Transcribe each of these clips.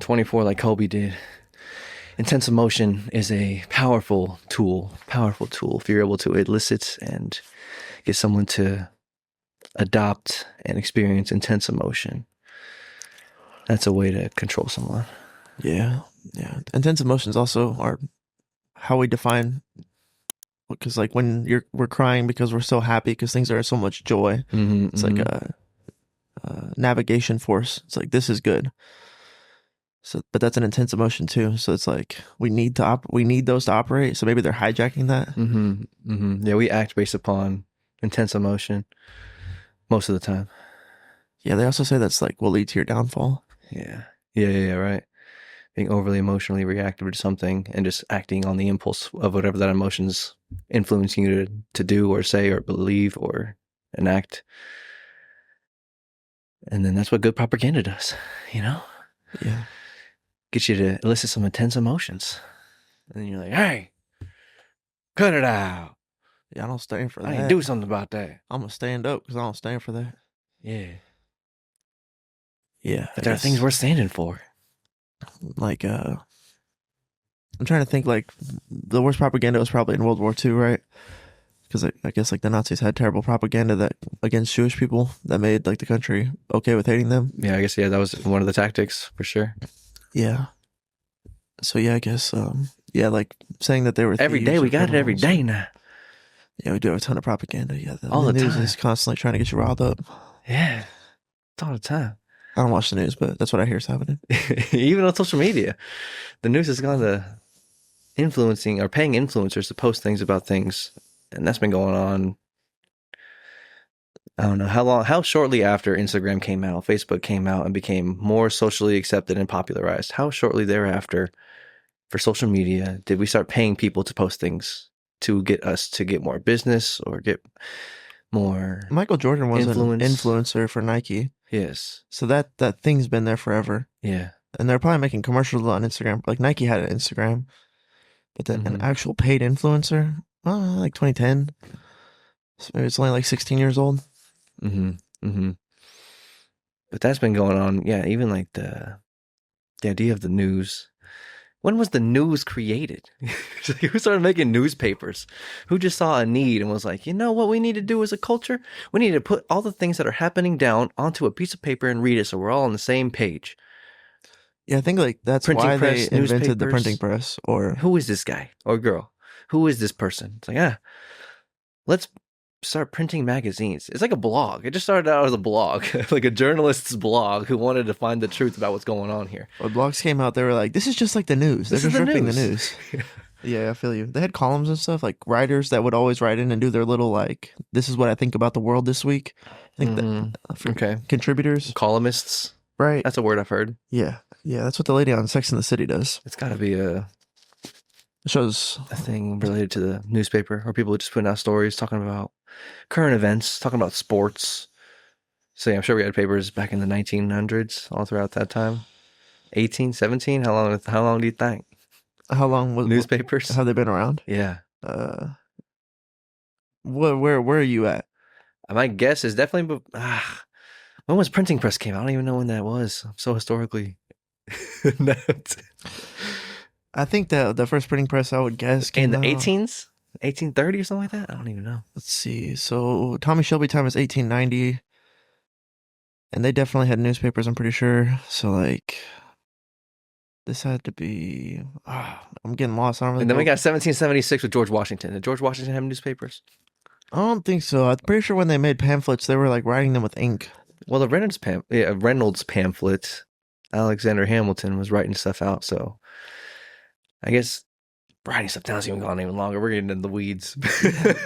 24 like Kobe did. Intense emotion is a powerful tool. If you're able to elicit and get someone to adopt and experience intense emotion, that's a way to control someone. Yeah. Intense emotions also are how we define, because like when we're crying because we're so happy because things are so much joy. It's like a navigation force. It's like, this is good. So, but that's an intense emotion too. So it's like we need those to operate. So maybe they're hijacking that. Yeah, we act based upon intense emotion most of the time. Yeah, they also say that's like will lead to your downfall. Yeah, right. Being overly emotionally reactive to something and just acting on the impulse of whatever that emotion's influencing you to do or say or believe or enact. And then that's what good propaganda does, Yeah. Get you to elicit some intense emotions. And then you're like, hey, cut it out. Yeah, I don't stand for that. I ain't do something about that. I'm going to stand up because I don't stand for that. Yeah. Yeah. But there are things we're standing for. Like, I'm trying to think, like, the worst propaganda was probably in World War II, right? Because I guess, like, the Nazis had terrible propaganda that against Jewish people that made, like, the country okay with hating them. Yeah, I guess, that was one of the tactics, for sure. Yeah. So, yeah, I guess, like, saying that they were every day, we got it every day now. Yeah, we do have a ton of propaganda. Yeah, all the news time is constantly trying to get you riled up. Yeah, it's all the time. I don't watch the news, but that's what I hear is happening. Even on social media, the news has gone to influencing or paying influencers to post things about things, and that's been going on. I don't know how shortly after Instagram came out, Facebook came out and became more socially accepted and popularized. How shortly thereafter, for social media, did we start paying people to post things to get us to get more business or get more? Michael Jordan was influence. An influencer for Nike. Yes. So that thing's been there forever. Yeah. And they're probably making commercials on Instagram. Like Nike had an Instagram, but then an actual paid influencer, like 2010. So maybe it's only like 16 years old. But that's been going on. Yeah, even like the idea of the news. When was the news created? Who started making newspapers? Who just saw a need and was like, you know what we need to do as a culture? We need to put all the things that are happening down onto a piece of paper and read it so we're all on the same page. Yeah, I think like that's printing why press, they invented the printing press. Or who is this guy or girl? Who is this person? It's like, let's start printing magazines. It's like a blog. It just started out as a blog, like a journalist's blog who wanted to find the truth about what's going on here. When blogs came out, they were like, this is just like the news. They're just ripping the news. Yeah, I feel you. They had columns and stuff, like writers that would always write in and do their little, like, this is what I think about the world this week. I think that contributors. Columnists. Right. That's a word I've heard. Yeah. Yeah, that's what the lady on Sex and the City does. It's got to be a thing related to the newspaper, or people just putting out stories talking about current events, talking about sports. So yeah, I'm sure we had papers back in the 1900s, all throughout that time. 18, 17? How long do you think? How long was newspapers? Have they been around? Yeah. Where are you at? My guess is definitely. When was printing press came out? I don't even know when that was. I'm so historically. I think the first printing press, I would guess, in the 18s, 1830 or something like that. I don't even know. Let's see. So Tommy Shelby time is 1890, and they definitely had newspapers. I'm pretty sure. So like, this had to be. I'm getting lost. I don't really. And then we got 1776 with George Washington. Did George Washington have newspapers? I don't think so. I'm pretty sure when they made pamphlets, they were like writing them with ink. Well, the Reynolds pamphlet, Alexander Hamilton was writing stuff out. So I guess writing stuff down is even gone even longer. We're getting into the weeds.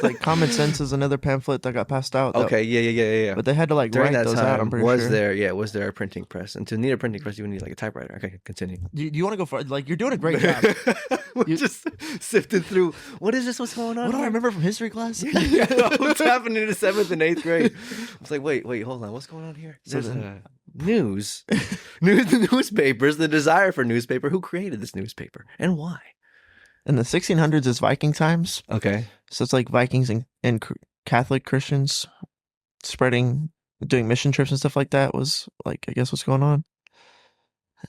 Like Common Sense is another pamphlet that got passed out. Okay, yeah. But they had to like during write that those time, out. I'm pretty sure. Was there a printing press? And to need a printing press, you would need like a typewriter. Okay, continue. Do you want to go for like you're doing a great job. We're just sifted through. What is this? What's going on? What do I remember from history class? What's happening in the 7th and 8th grade? It's like, wait, hold on. What's going on here? There's newspapers. The desire for newspaper. Who created this newspaper and why? In the 1600s is Viking times. Okay. So it's like Vikings and Catholic Christians doing mission trips and stuff like that was like, I guess what's going on.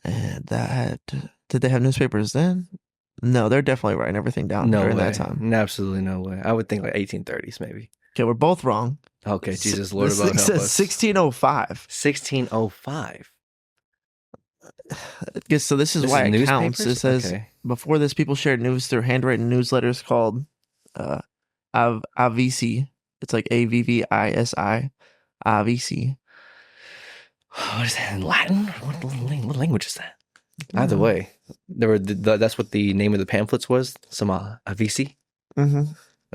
And did they have newspapers then? No, they're definitely writing everything down No during way. that time. Absolutely no way. I would think like 1830s maybe. Okay, we're both wrong. Okay, Jesus, Lord This above, thing help says us. 1605. 1605. So this is This why is it counts. newspapers? It says Okay. before this, people shared news through handwritten newsletters called uh, Avisi. It's like Avvisi. Avisi. What is that in Latin? What language is that? Either way, that's what the name of the pamphlets was. Some avisi. Mm-hmm.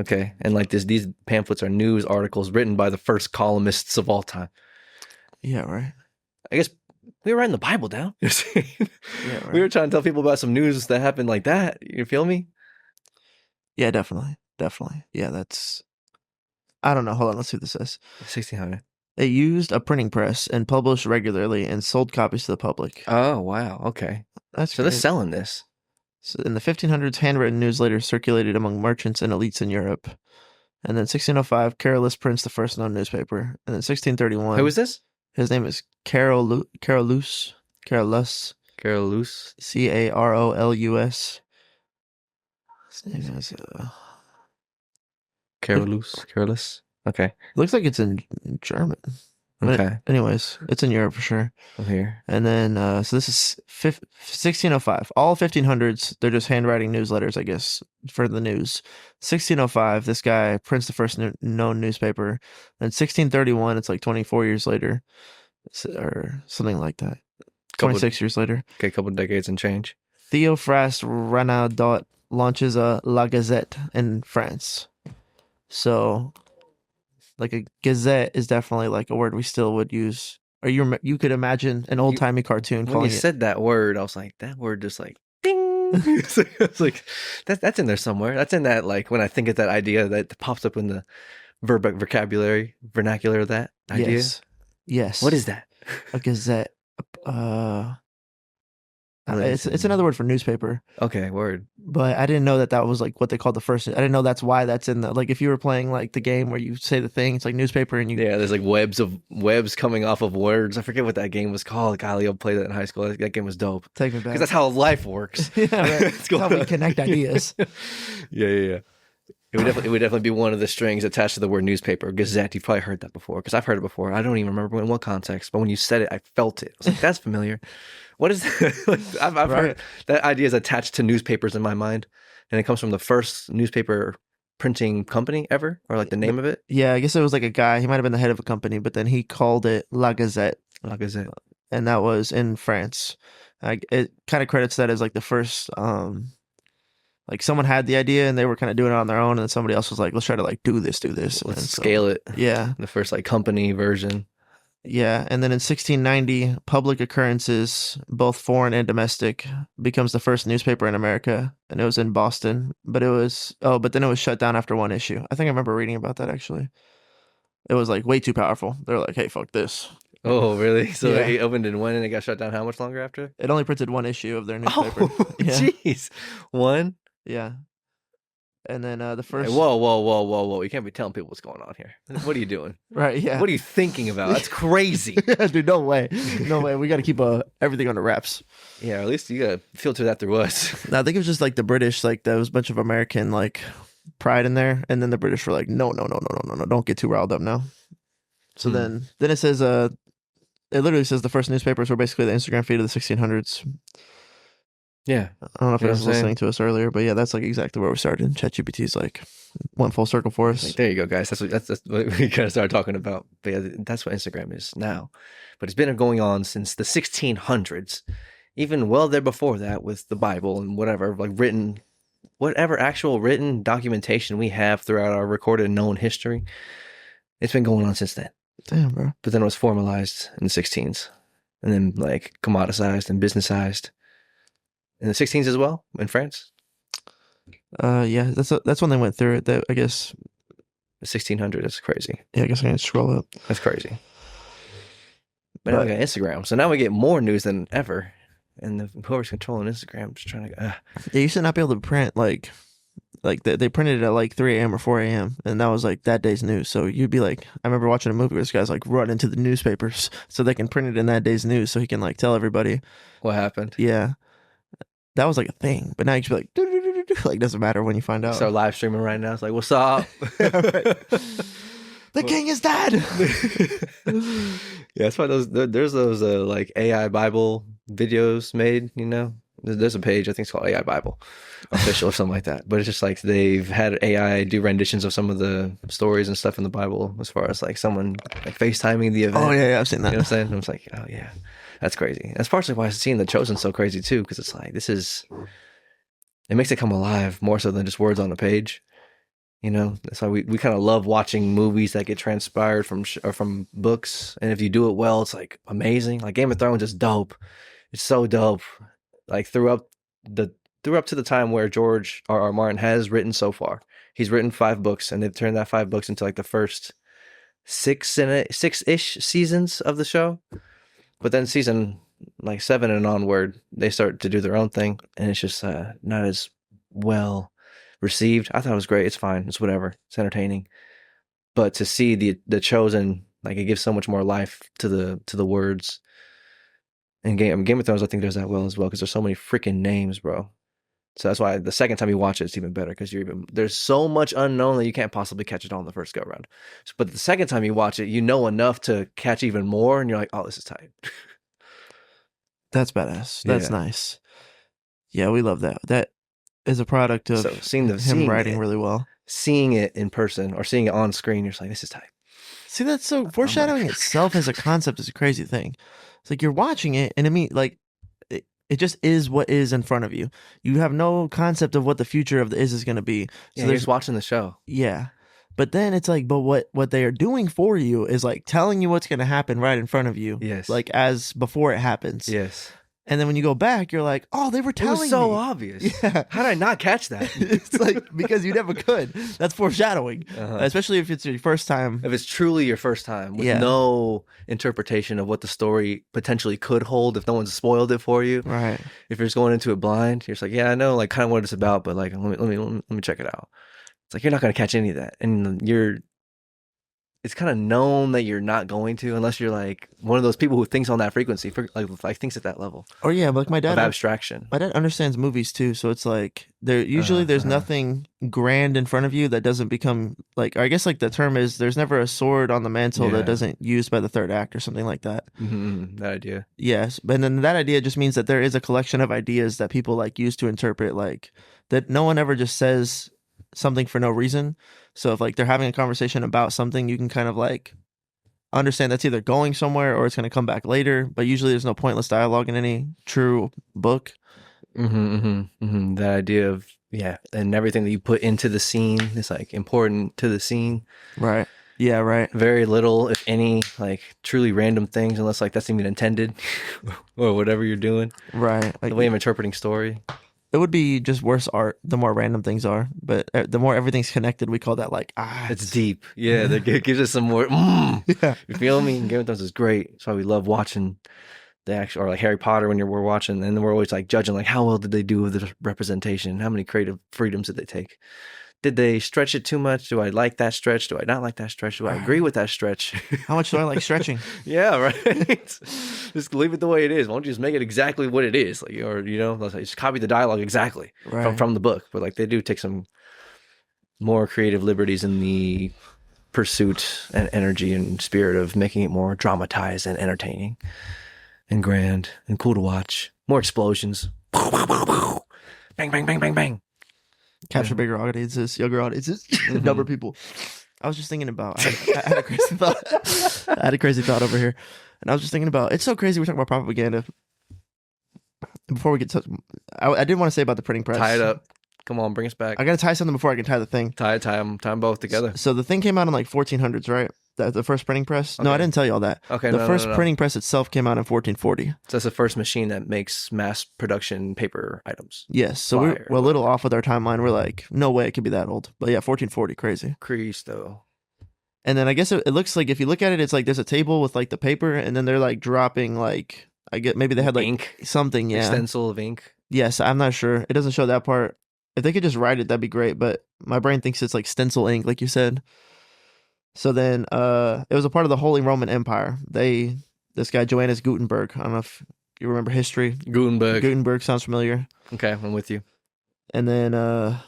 Okay, and like these pamphlets are news articles written by the first columnists of all time. Yeah, right. I guess we were writing the Bible down. Yeah, right. We were trying to tell people about some news that happened like that. You feel me? Yeah, definitely. Yeah, that's. I don't know. Hold on. Let's see what this says. 1600. They used a printing press and published regularly and sold copies to the public. Oh wow. Okay. That's So they're selling this. So in the 1500s, handwritten newsletters circulated among merchants and elites in Europe. And then 1605, Carolus prints the first known newspaper. And then 1631. Who is this? His name is Carolus. Carolus. Carolus. His name is, Carolus. Okay. looks like it's in German. Okay. Anyways, it's in Europe for sure. I'm here. And then, so this is 1605. All 1500s, they're just handwriting newsletters, I guess, for the news. 1605, this guy prints the first known newspaper. Then 1631, it's like 24 years later, or something like that. 26 years later. Okay, a couple decades and change. Theophrast Renaudot launches a La Gazette in France. So, like a gazette is definitely like a word we still would use. Or you could imagine an old timey cartoon. When you said that word, I was like, that word just like ding. It's like that's in there somewhere. That's in that, like, when I think of that idea that pops up in the vernacular of that idea. Yes. What is that? A gazette. It's another word for newspaper. Okay, word. But I didn't know that was like what they called the first. I didn't know that's why that's in the, like, if you were playing like the game where you say the thing, it's like newspaper and you. Yeah, there's like webs coming off of words. I forget what that game was called. Galileo played that in high school. That game was dope. Take me back. Because that's how life works. Yeah, right. That's how we connect ideas. Yeah. It would definitely be one of the strings attached to the word newspaper. Gazette, you've probably heard that before, because I've heard it before. I don't even remember in what context, but when you said it, I felt it. I was like, that's familiar. What is that? Like, I've heard that idea is attached to newspapers in my mind, and it comes from the first newspaper printing company ever, or like the name of it. Yeah, I guess it was like a guy. He might have been the head of a company, but then he called it La Gazette. La Gazette. And that was in France. It kind of credits that as like the first, like someone had the idea and they were kind of doing it on their own, and then somebody else was like, let's try to like do this. Let's scale it. Yeah. The first like company version. Yeah. And then in 1690, Public Occurrences, both foreign and domestic, becomes the first newspaper in America. And it was in Boston. But then it was shut down after one issue. I think I remember reading about that actually. It was like way too powerful. They were like, hey, fuck this. Oh, really? So Yeah. it opened in one and it got shut down how much longer after? It only printed one issue of their newspaper. Oh, jeez. One? Yeah. And then the first. Hey, whoa. You can't be telling people what's going on here. What are you doing? Right, yeah. What are you thinking about? That's crazy. Dude, no way. We got to keep everything under wraps. Yeah, at least you got to filter that through us. No, I think it was just like the British, like there was a bunch of American like pride in there. And then the British were like, no, don't get too riled up now. So then it says, it literally says the first newspapers were basically the Instagram feed of the 1600s. Yeah. I don't know if you was listening to us earlier, but yeah, that's like exactly where we started. ChatGPT's like went full circle for us. Like, there you go, guys. That's what we kind of started talking about. But yeah, that's what Instagram is now. But it's been going on since the 1600s, even well there before that with the Bible and whatever, like whatever actual written documentation we have throughout our recorded known history. It's been going on since then. Damn, bro. But then it was formalized in the 16s, and then like commoditized and businessized in the 16s as well in France. Yeah, that's when they went through it. That I guess The 1600. That's crazy. Yeah, I guess I can scroll up. That's crazy. But now we got Instagram, so now we get more news than ever. And whoever's controlling Instagram is trying to. Yeah, you should not be able to print like like they printed it at like 3 a.m. or 4 a.m. and that was like that day's news. So you'd be like, I remember watching a movie where this guy's like run into the newspapers so they can print it in that day's news so he can like tell everybody. What happened? Yeah, that was like a thing. But now you should be like, "Do-do-do-do-do." Like doesn't matter when you find out. So live streaming right now. It's like, what's up? The king is dead. Yeah, that's why there's those like AI Bible videos made. You know, there's a page I think it's called AI Bible official or something like that. But it's just like they've had AI do renditions of some of the stories and stuff in the Bible, as far as like someone like FaceTiming the event. Oh yeah, I've seen that. You know what I'm saying? I was like, oh yeah, that's crazy. That's partially why seeing The Chosen so crazy too, because it's like it makes it come alive more so than just words on the page. You know, that's why we kind of love watching movies that get transpired from books. And if you do it well, it's like amazing. Like Game of Thrones is dope. It's so dope. Like through up to the time where George R. Martin has written so far. He's written 5 books, and they've turned that 5 books into like the first 6-ish seasons of the show. But then season like 7 and onward, they start to do their own thing, and it's just not as well received. I thought it was great. It's fine. It's whatever. It's entertaining. But to see the Chosen, like it gives so much more life to the words. And Game of Thrones, I think does that well as well because there's so many freaking names, bro. So that's why the second time you watch it, it's even better because there's so much unknown that you can't possibly catch it all in the first go round. But the second time you watch it, you know enough to catch even more, and you're like, oh, this is tight. That's badass. That's nice. Yeah, we love that. That is a product of him writing really well. Seeing it in person or seeing it on screen, you're just like, this is tight. See, that's so foreshadowing itself as a concept is a crazy thing. It's like you're watching it, and it just is what is in front of you. You have no concept of what the future of the is going to be. So you're just watching the show. Yeah. But then it's like, but what they are doing for you is like telling you what's going to happen right in front of you. Yes. Like as before it happens. Yes. And then when you go back, you're like, oh, they were telling me. It was so obvious. Yeah. How did I not catch that? It's like, because you never could. That's foreshadowing. Especially if it's your first time. If it's truly your first time with no interpretation of what the story potentially could hold, if no one's spoiled it for you. Right. If you're just going into it blind, you're just like, yeah, I know like kind of what it's about, but like, let me check it out. It's like, you're not going to catch any of that. And it's kind of known that you're not going to, unless you're like one of those people who thinks on that frequency, like thinks at that level. Or yeah, like my dad of abstraction. My dad understands movies too, so it's like there's nothing grand in front of you that doesn't become like. Or I guess like the term is there's never a sword on the mantle that doesn't used by the third act or something like that. Mm-hmm, that idea. Yes, and then that idea just means that there is a collection of ideas that people like use to interpret like that. No one ever just says something for no reason. So if like they're having a conversation about something, you can kind of like understand that's either going somewhere or it's going to come back later. But usually there's no pointless dialogue in any true book. That idea of and everything that you put into the scene is like important to the scene. Right. Yeah. Right. Very little, if any, like truly random things, unless like that's even intended or whatever you're doing. Right. Like, the way of interpreting story. It would be just worse art the more random things are, but the more everything's connected, we call that like it's deep. Yeah, that gives us some more. Yeah. You feel me? And Game of Thrones is great. That's why we love watching the actual, or like Harry Potter when we're watching, and then we're always like judging like how well did they do with the representation? How many creative freedoms did they take? Did they stretch it too much? Do I like that stretch? Do I not like that stretch? Do I agree with that stretch? How much do I like stretching? Yeah, right. Just leave it the way it is. Why don't you just make it exactly what it is? Like, or let's just copy the dialogue exactly from the book. But like they do take some more creative liberties in the pursuit and energy and spirit of making it more dramatized and entertaining and grand and cool to watch. More explosions. Bang, bang, bang, bang, bang. Capture bigger audiences, younger audiences, number people. I was just thinking about, I had a crazy thought. I had a crazy thought over here. And I was just thinking about, it's so crazy we're talking about propaganda. Before we get to, I did want to say about the printing press. Tie it up. Come on, bring us back. I got to tie something before I can tie the thing. Tie them both together. So the thing came out in like 1400s, right? The first printing press? Okay. No, I didn't tell you all that. Okay, the first printing press itself came out in 1440. So that's the first machine that makes mass production paper items. Yes. So we're a little off with our timeline. We're like, no way it could be that old. But yeah, 1440, crazy. Cristo. And then I guess it looks like if you look at it, it's like there's a table with like the paper, and then they're like dropping like, I get maybe they had like ink. Something, yeah. A stencil of ink. Yes, I'm not sure. It doesn't show that part. if they could just write it, that'd be great. But my brain thinks it's like stencil ink, like you said. So then, it was a part of the Holy Roman Empire. This guy Johannes Gutenberg. I don't know if you remember history. Gutenberg. Gutenberg sounds familiar. Okay, I'm with you. And then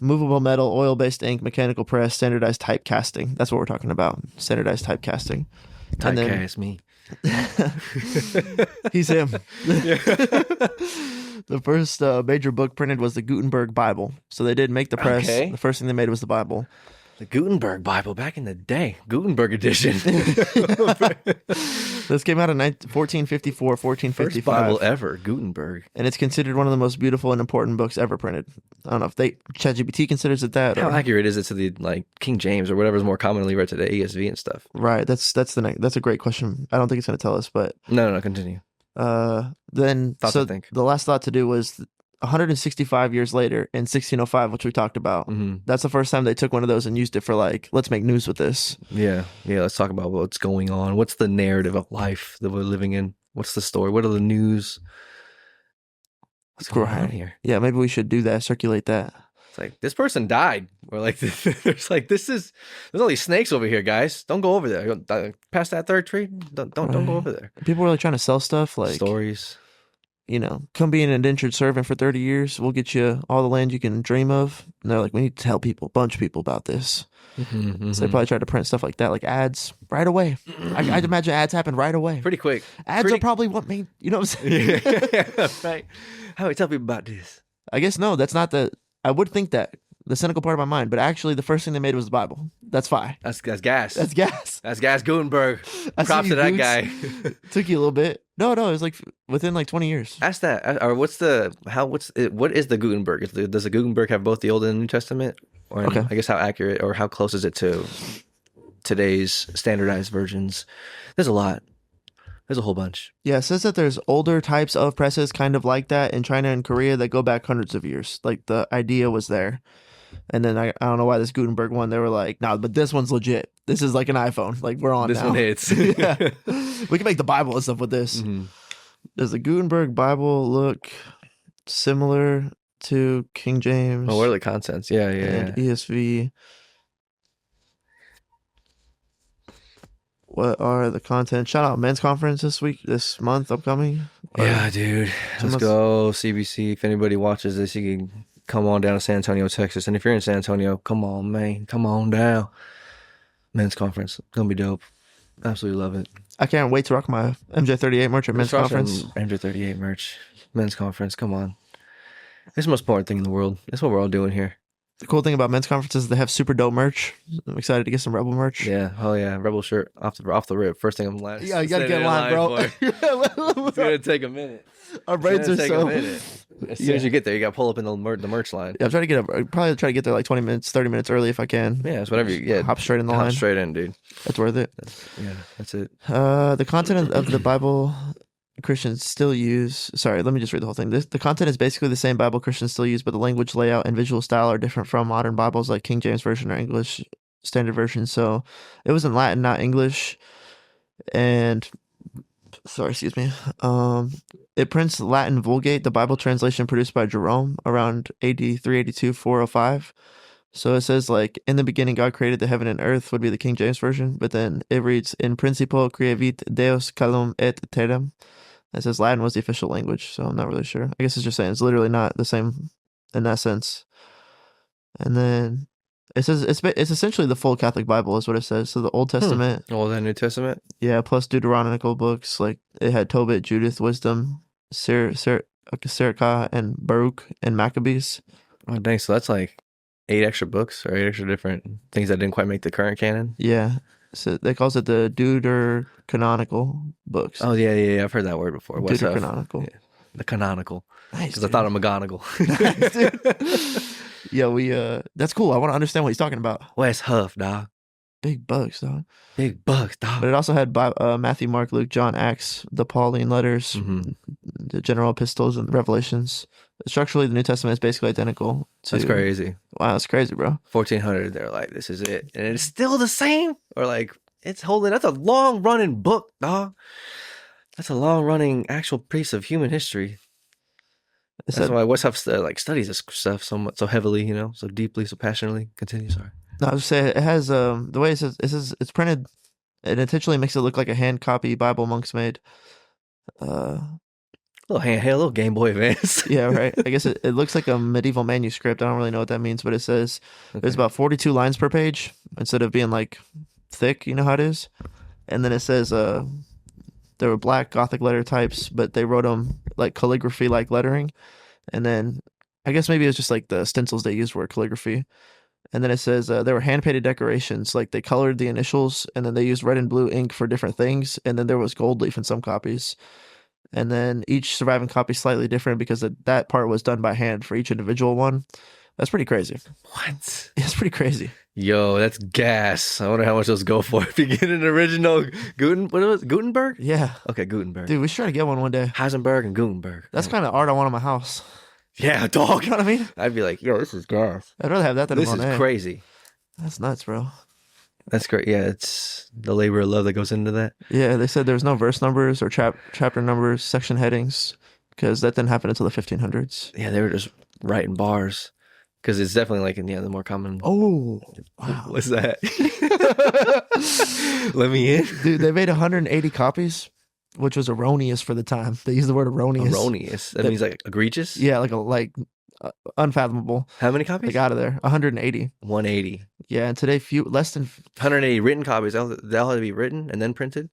movable metal, oil-based ink, mechanical press, standardized typecasting. That's what we're talking about. Standardized typecasting. Typecast me. He's him. The first major book printed was the Gutenberg Bible. So they did make the press. Okay. The first thing they made was the Bible. The Gutenberg Bible back in the day. Gutenberg edition. This came out in 1454, 1455. First Bible ever, Gutenberg. And it's considered one of the most beautiful and important books ever printed. I don't know if ChatGPT considers it that. How accurate is it to the like King James or whatever's more commonly read today, ESV and stuff? Right. That's a great question. I don't think it's going to tell us, but No, continue. Then the last thought to do was 165 years later in 1605, which we talked about. Mm-hmm. That's the first time they took one of those and used it for like, let's make news with this. Yeah. Let's talk about what's going on. What's the narrative of life that we're living in? What's the story? What are the news? What's going on here? Yeah, maybe we should do that. Circulate that. It's like this person died. Or like there's like there's all these snakes over here, guys. Don't go over there. Past that third tree. Don't go over there. People were like trying to sell stuff like stories. Come be an indentured servant for 30 years. We'll get you all the land you can dream of. And they're like, we need to tell people, a bunch of people about this. Mm-hmm. So they probably tried to print stuff like that, like ads right away. I'd imagine ads happen right away. Pretty quick. Ads are probably what made, you know what I'm saying? Yeah, right. How do we tell people about this? I guess no, that's not I would think that. The cynical part of my mind, but actually the first thing they made was the Bible. That's fine. That's gas. That's gas. That's gas Gutenberg. Props to that guy. Took you a little bit. No, it was like within like 20 years. Ask that. Or what is the Gutenberg? Does the Gutenberg have both the Old and New Testament? Or okay. I guess how accurate or how close is it to today's standardized versions? There's a lot. There's a whole bunch. Yeah, it says that there's older types of presses kind of like that in China and Korea that go back hundreds of years. Like the idea was there. And then I don't know why this Gutenberg one, they were like, nah, but this one's legit. This is like an iPhone. Like we're on this now. One hits. Yeah. We can make the Bible and stuff with this. Mm-hmm. Does the Gutenberg Bible look similar to King James? Oh, what are the contents? Yeah. ESV. What are the contents? Shout out men's conference this month upcoming. Yeah, dude. Let's go CBC. If anybody watches this, you can come on down to San Antonio, Texas. And if you're in San Antonio, come on, man. Come on down. Men's conference. Gonna be dope. Absolutely love it. I can't wait to rock my MJ38 merch at men's conference. MJ38 merch. Men's conference. Come on. It's the most important thing in the world. That's what we're all doing here. The cool thing about men's conferences is they have super dope merch. I'm excited to get some Rebel merch. Yeah. Oh, yeah. Rebel shirt off the rip. First thing I'm line. Yeah, you got to get in line, bro. It's going to take a minute. Our brains are so... As soon as you get there, you got to pull up in the merch line. Yeah, I'll probably try to get there like 20 minutes, 30 minutes early if I can. Yeah, it's whatever you get. Hop straight in the line. Hop straight in, dude. That's worth it. That's it. The content of the Bible Christians still use... Sorry, let me just read the whole thing. The content is basically the same Bible Christians still use, but the language, layout, and visual style are different from modern Bibles like King James Version or English Standard Version. So it was in Latin, not English. And... Sorry, excuse me. It prints Latin Vulgate, the Bible translation produced by Jerome around AD 382, 405. So it says like, in the beginning God created the heaven and earth would be the King James Version, but then it reads, in principio creavit Deus calum et terram. It says Latin was the official language, so I'm not really sure. I guess it's just saying it's literally not the same in that sense. And then it says it's essentially the full Catholic Bible is what it says. So the Old Testament. Old and New Testament? Yeah, plus Deuteronomical books. Like it had Tobit, Judith, Wisdom, Sirach, and Baruch, and Maccabees. Oh, dang. So that's like 8 extra books or 8 extra different things that didn't quite make the current canon? Yeah. So they calls it the Deuterocanonical books. Oh, yeah. I've heard that word before. Deuterocanonical. Yeah. The canonical. Nice. Because I thought of McGonagall. Nice, dude. Yeah, that's cool. I want to understand what he's talking about. Wes Huff, dog. Big bucks, dog. Big bucks, dog. But it also had Matthew, Mark, Luke, John, Acts, the Pauline letters, the general epistles, and Revelations. Structurally, the New Testament is basically identical. That's crazy. Wow, that's crazy, bro. 1400, they're like, this is it. And it's still the same? Or like, it's holding, that's a long-running book, dog. That's a long-running actual piece of human history. It That's said, why West Huff like studies this stuff so heavily, so deeply, so passionately. Continue, sorry. no, I was saying it has the way it says it's printed. It intentionally makes it look like a hand copy Bible monks made. Uh, Little handheld, little Game Boy Advance. yeah, right. I guess it looks like a medieval manuscript. I don't really know what that means, but it says there's Okay. about 42 lines per page instead of being like thick. You know how it is. And then it says there were black Gothic letter types, but they wrote them like calligraphy like lettering. And then I guess maybe it's just like the stencils they used were calligraphy. And then it says there were hand painted decorations, like they colored the initials, and then they used red and blue ink for different things. And then there was gold leaf in some copies. And then each surviving copy is slightly different because that part was done by hand for each individual one. That's pretty crazy. What? It's pretty crazy. Yo, that's gas. I wonder how much those go for. If you get an original what was it? Gutenberg? Yeah. Okay, Gutenberg. Dude, we should try to get one day. Heisenberg and Gutenberg. That's kind of art I want in my house. Yeah, dog. You know what I mean? I'd be like, yo, this is gas. I'd rather have that than This a is Monet. crazy. That's nuts, bro. That's great. Yeah, it's the labor of love that goes into that. Yeah, they said there was no verse numbers or chapter numbers, section headings, because that didn't happen until the 1500s. Yeah, they were just writing bars. Because it's definitely like in the more common. Oh, wow. What's that? Let me in. Dude, they made 180 copies, which was erroneous for the time. They used the word erroneous. Erroneous. That means like egregious? Yeah, like unfathomable. How many copies? Like out of there. 180. 180. Yeah, and today less than 180 written copies. They'll have to be written and then printed?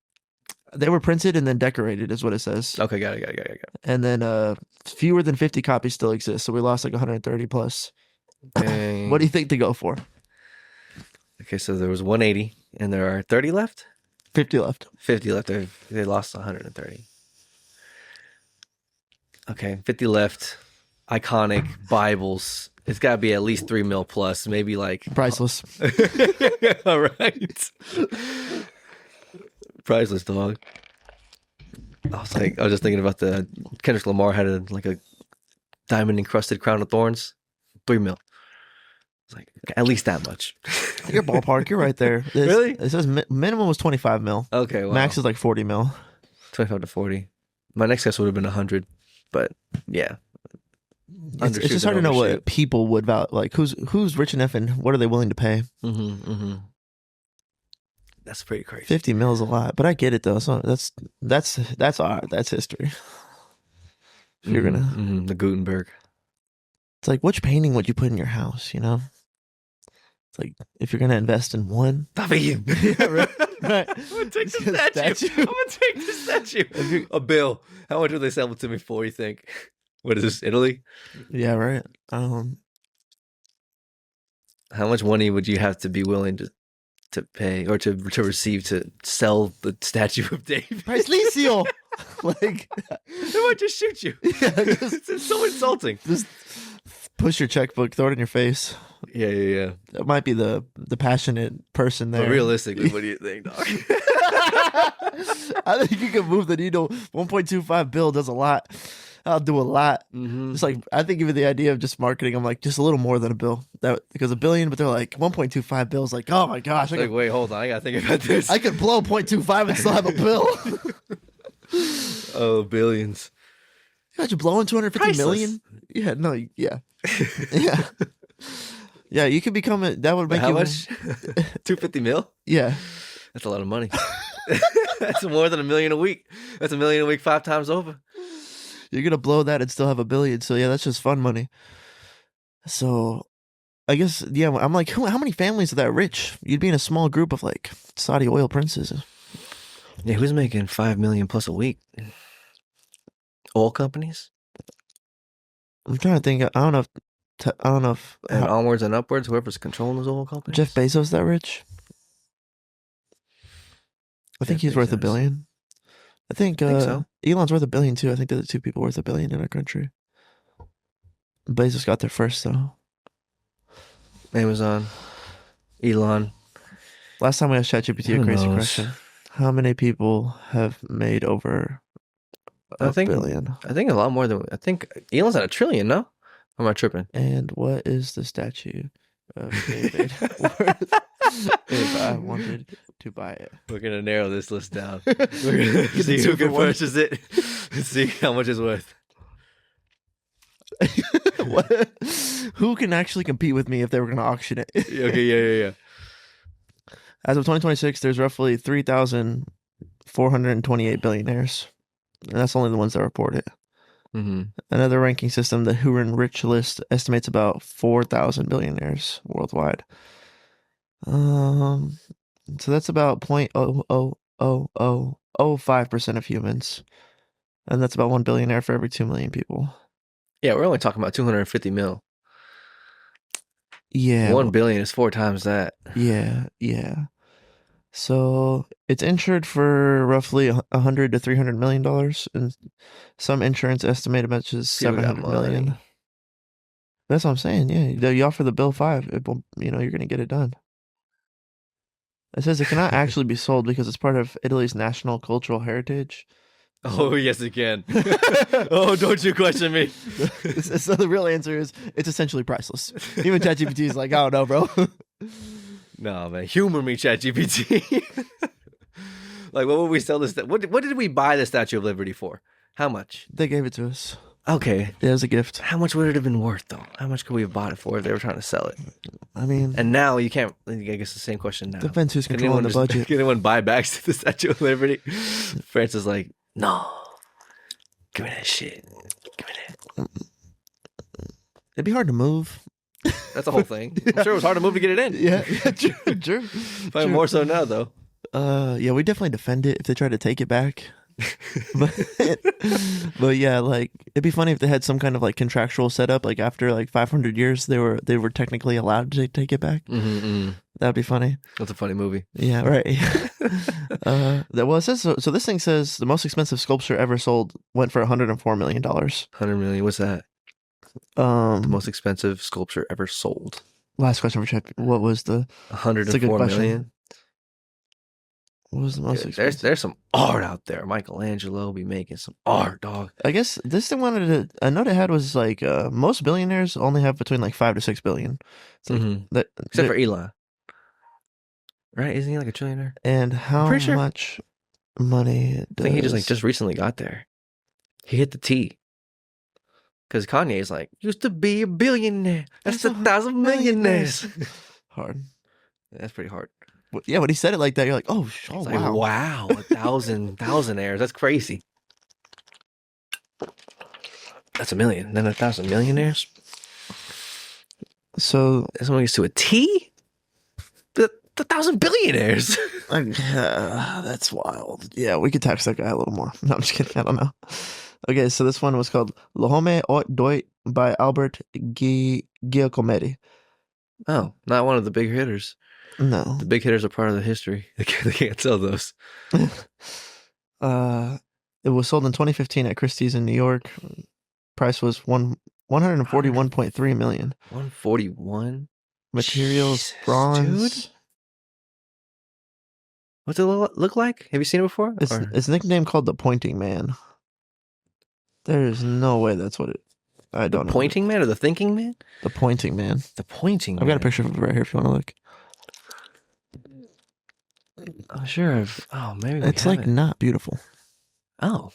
they were printed and then decorated is what it says. Okay, got it. And then fewer than 50 copies still exist. So we lost like 130 plus. Dang. What do you think to go for? Okay, so there was 180 and there are 30 left? 50 left. 50 left. They lost 130. Okay, 50 left. Iconic Bibles. It's got to be at least 3 mil plus, maybe like Priceless. All right. Priceless, dog. I was just thinking about the Kendrick Lamar had a diamond encrusted crown of thorns. 3 mil. It's like at least that much. Your ballpark, you're right there. Really? It says minimum was 25 mil. Okay, wow. Max is like 40 mil. 25 to 40. My next guess would have been 100, but yeah. It's just hard to know what people would value. Like who's rich enough and what are they willing to pay? Mm-hmm. That's pretty crazy. 50 mil is a lot, but I get it though. So that's art. That's history. If you're gonna the Gutenberg. It's like which painting would you put in your house? You know, it's like if you're gonna invest in one. David. Yeah, right. I'm gonna take the statue. I'm gonna take the statue. A bill. How much would they sell it to me for? You think? What is this? Italy? Yeah, right. How much money would you have to be willing to pay or to receive to sell the statue of David? Pricelessio. Like they might just shoot you. Yeah, it's so insulting. Just push your checkbook, throw it in your face. Yeah. That might be the passionate person there. But realistically, what do you think, dog? I think you can move the needle. 1.25 bill does a lot. I'll do a lot. Mm-hmm. It's like I think even the idea of just marketing, I'm like just a little more than a bill. Because a billion, but they're like 1.25 bills. Like oh my gosh, wait, hold on, I gotta think about this. I could blow 0.25 and still have a bill. Oh, billions! Imagine blowing 250 million. Yeah, no, yeah, yeah. You could become it. That would make How much? 250 mil? Yeah, that's a lot of money. That's more than $1 million a week. That's $1 million a week 5 times over. You're gonna blow that and still have $1 billion. So yeah, that's just fun money. So I guess yeah, I'm like, how many families are that rich? You'd be in a small group of like Saudi oil princes. Yeah, who's making 5 million plus a week? Oil companies? I'm trying to think. I don't know if and onwards and upwards, whoever's controlling those oil companies. Jeff Bezos that rich? I think he's worth $1 billion. I think so. Elon's worth $1 billion too. I think they're the two people worth $1 billion in our country. Bezos got there first though. Amazon, Elon. Last time we asked ChatGPT a crazy question. How many people have made over $1 billion? I think a lot more than. I think Elon's at $1 trillion. No, or am I tripping? And what is the statue of David worth? If I wanted to buy it, we're gonna narrow this list down. We're gonna see who can purchase it and see how much it's worth. What? Who can actually compete with me if they were going to auction it? Okay, yeah. As of 2026, there's roughly 3,428 billionaires. And that's only the ones that report it. Mm-hmm. Another ranking system, the Huron Rich List, estimates about 4,000 billionaires worldwide. So that's about 0.00005% of humans. And that's about 1 billionaire for every 2 million people. Yeah, we're only talking about 250 mil. Yeah. 1 billion is 4 times that. Yeah. So it's insured for roughly $100 to $300 million, and some insurance estimate much as $700 million. That's what I'm saying. Yeah, you offer the bill 5, you're gonna get it done. It says it cannot actually be sold because it's part of Italy's national cultural heritage. Oh, yes, it can. Oh, don't you question me. So the real answer is it's essentially priceless. Even ChatGPT is like, I don't know, bro. No, man. Humor me, ChatGPT. Like, what would we sell this? What did we buy the Statue of Liberty for? How much? They gave it to us. Okay. Yeah, as a gift. How much would it have been worth, though? How much could we have bought it for if they were trying to sell it? I mean... And now you can't... I guess the same question now. Depends who's controlling the budget. Can anyone buy back to the Statue of Liberty? France is like, no. Give me that shit. Give me that. It'd be hard to move. That's the whole thing. I'm sure it was hard to move to get it in. Yeah, true. Probably more so now, though. Yeah, we definitely defend it if they try to take it back. but yeah, like it'd be funny if they had some kind of like contractual setup, like after like 500 years they were technically allowed to take it back. That'd be funny. That's a funny movie. Yeah, right. Well, it says so this thing says the most expensive sculpture ever sold went for $104 million. 100 million. What's that? The most expensive sculpture ever sold. Last question for Chet. What was the 104 million? What was the most expensive? There's some art out there. Michelangelo be making some art, dog. I guess this thing a note it had was like most billionaires only have between like 5 to 6 billion. Like except for Elon. Right? Isn't he like a trillionaire? And how much money does... I think he just recently got there. He hit the T. Because Kanye's like, used to be a billionaire. That's 1,000 millionaires. Hard. That's pretty hard. Yeah, when he said it like that, you're like, oh wow. Like, wow, 1,000 thousandaires. That's crazy. That's a million. Then 1,000 millionaires? So... someone gets to a T? The 1,000 billionaires. That's wild. Yeah, we could tax that guy a little more. No, I'm just kidding. I don't know. Okay, so this one was called L'Homme Haut Doit by Albert Giacometti. Oh, not one of the big hitters. No. The big hitters are part of the history. They can't sell those. It was sold in 2015 at Christie's in New York. Price was $141.3 million. 141? Materials, Jesus, bronze. Dude. What's it look like? Have you seen it before? It's nickname called the Pointing Man. There is no way that's what it... I don't know. The Pointing Man or the Thinking Man? The Pointing Man. The Pointing Man. I've got a picture of it right here if you want to look. I'm sure maybe it's like not beautiful. Oh.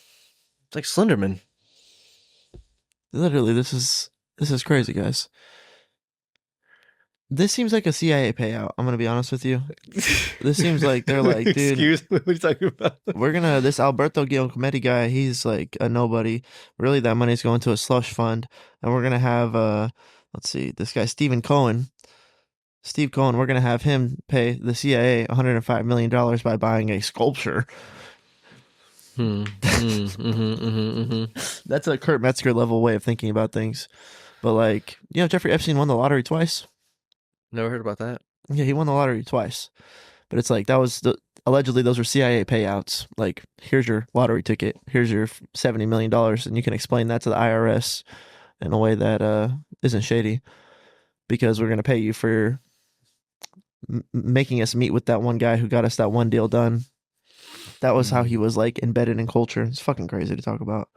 It's like Slenderman. Literally, this is crazy, guys. This seems like a CIA payout. I'm gonna be honest with you. This seems like they're like, dude. Excuse me, what are you talking about? This Alberto Giacometti guy, he's like a nobody. Really, that money's going to a slush fund, and we're gonna have let's see, this guy Steve Cohen, we're going to have him pay the CIA $105 million by buying a sculpture. That's a Kurt Metzger level way of thinking about things. But like, Jeffrey Epstein won the lottery twice. Never heard about that. Yeah, he won the lottery twice. But it's like, allegedly those were CIA payouts. Like, here's your lottery ticket. Here's your $70 million. And you can explain that to the IRS in a way that isn't shady. Because we're going to pay you for making us meet with that one guy who got us that one deal done. That was how he was like embedded in culture. It's fucking crazy to talk about.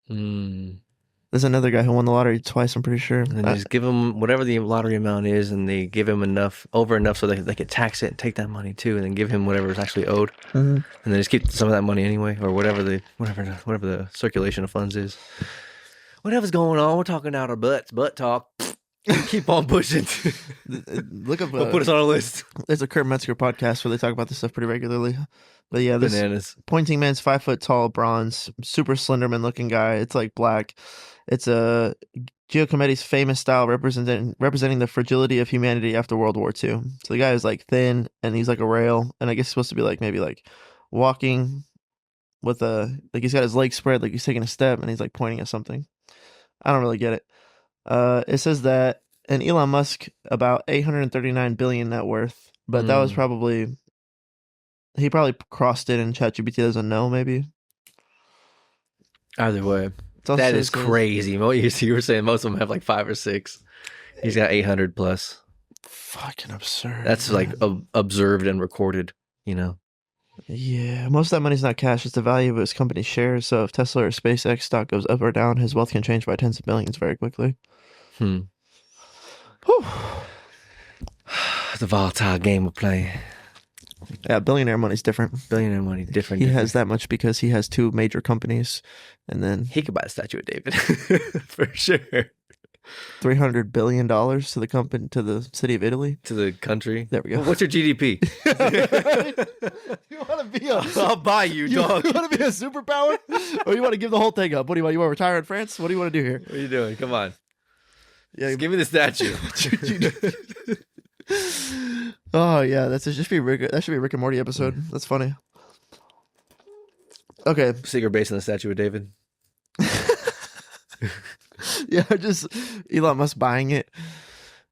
There's another guy who won the lottery twice, I'm pretty sure. And they just give him whatever the lottery amount is, and they give him over enough so they could tax it and take that money too, and then give him whatever is actually owed. And then just keep some of that money anyway, or whatever the circulation of funds is. Whatever's going on, we're talking out our butts, butt talk. Keep on pushing. Look up. We'll put us on a list. There's a Kurt Metzger podcast where they talk about this stuff pretty regularly. But yeah, this Bananas. Pointing Man's 5 foot tall, bronze, super Slenderman looking guy. It's like black. It's a Giacometti's famous style representing the fragility of humanity after World War II. So the guy is like thin and he's like a rail, and I guess he's supposed to be like maybe like walking with like he's got his legs spread like he's taking a step and he's like pointing at something. I don't really get it. It says that and Elon Musk about 839 billion net worth, but that was probably he probably crossed it and ChatGPT doesn't know maybe. Either way, that is crazy. What you were saying, most of them have like 5 or 6. He's got 800 plus. Fucking absurd. That's man. Like observed and recorded, you know. Yeah, most of that money's not cash. It's the value of his company's shares. So if Tesla or SpaceX stock goes up or down, his wealth can change by tens of billions very quickly. It's a volatile game we're playing. Yeah, billionaire money's different. Billionaire money, different. He has that much because he has 2 major companies, and then he could buy a statue of David for sure. $300 billion to the company, to the city of Italy, to the country. There we go. What's your GDP? You want to be a? I'll buy you, dog. You want to be a superpower, or you want to give the whole thing up? What do you want? You want to retire in France? What do you want to do here? What are you doing? Come on. Yeah, just give me the statue. Oh yeah, that should be a Rick and Morty episode. That's funny. Okay, secret base on the statue of David. Yeah, just Elon Musk buying it.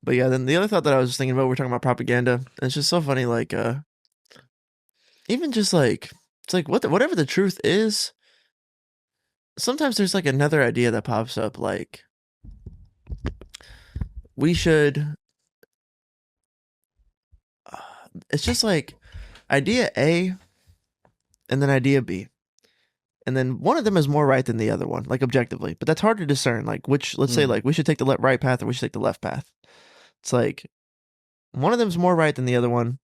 But yeah, then the other thought that I was just thinking about, we're talking about propaganda. It's just so funny, like even just like it's like whatever the truth is. Sometimes there's like another idea that pops up, like we should. It's just like idea A and then idea B. And then one of them is more right than the other one, like objectively. But that's hard to discern, like which, let's say like we should take the right path or we should take the left path. It's like one of them's more right than the other one,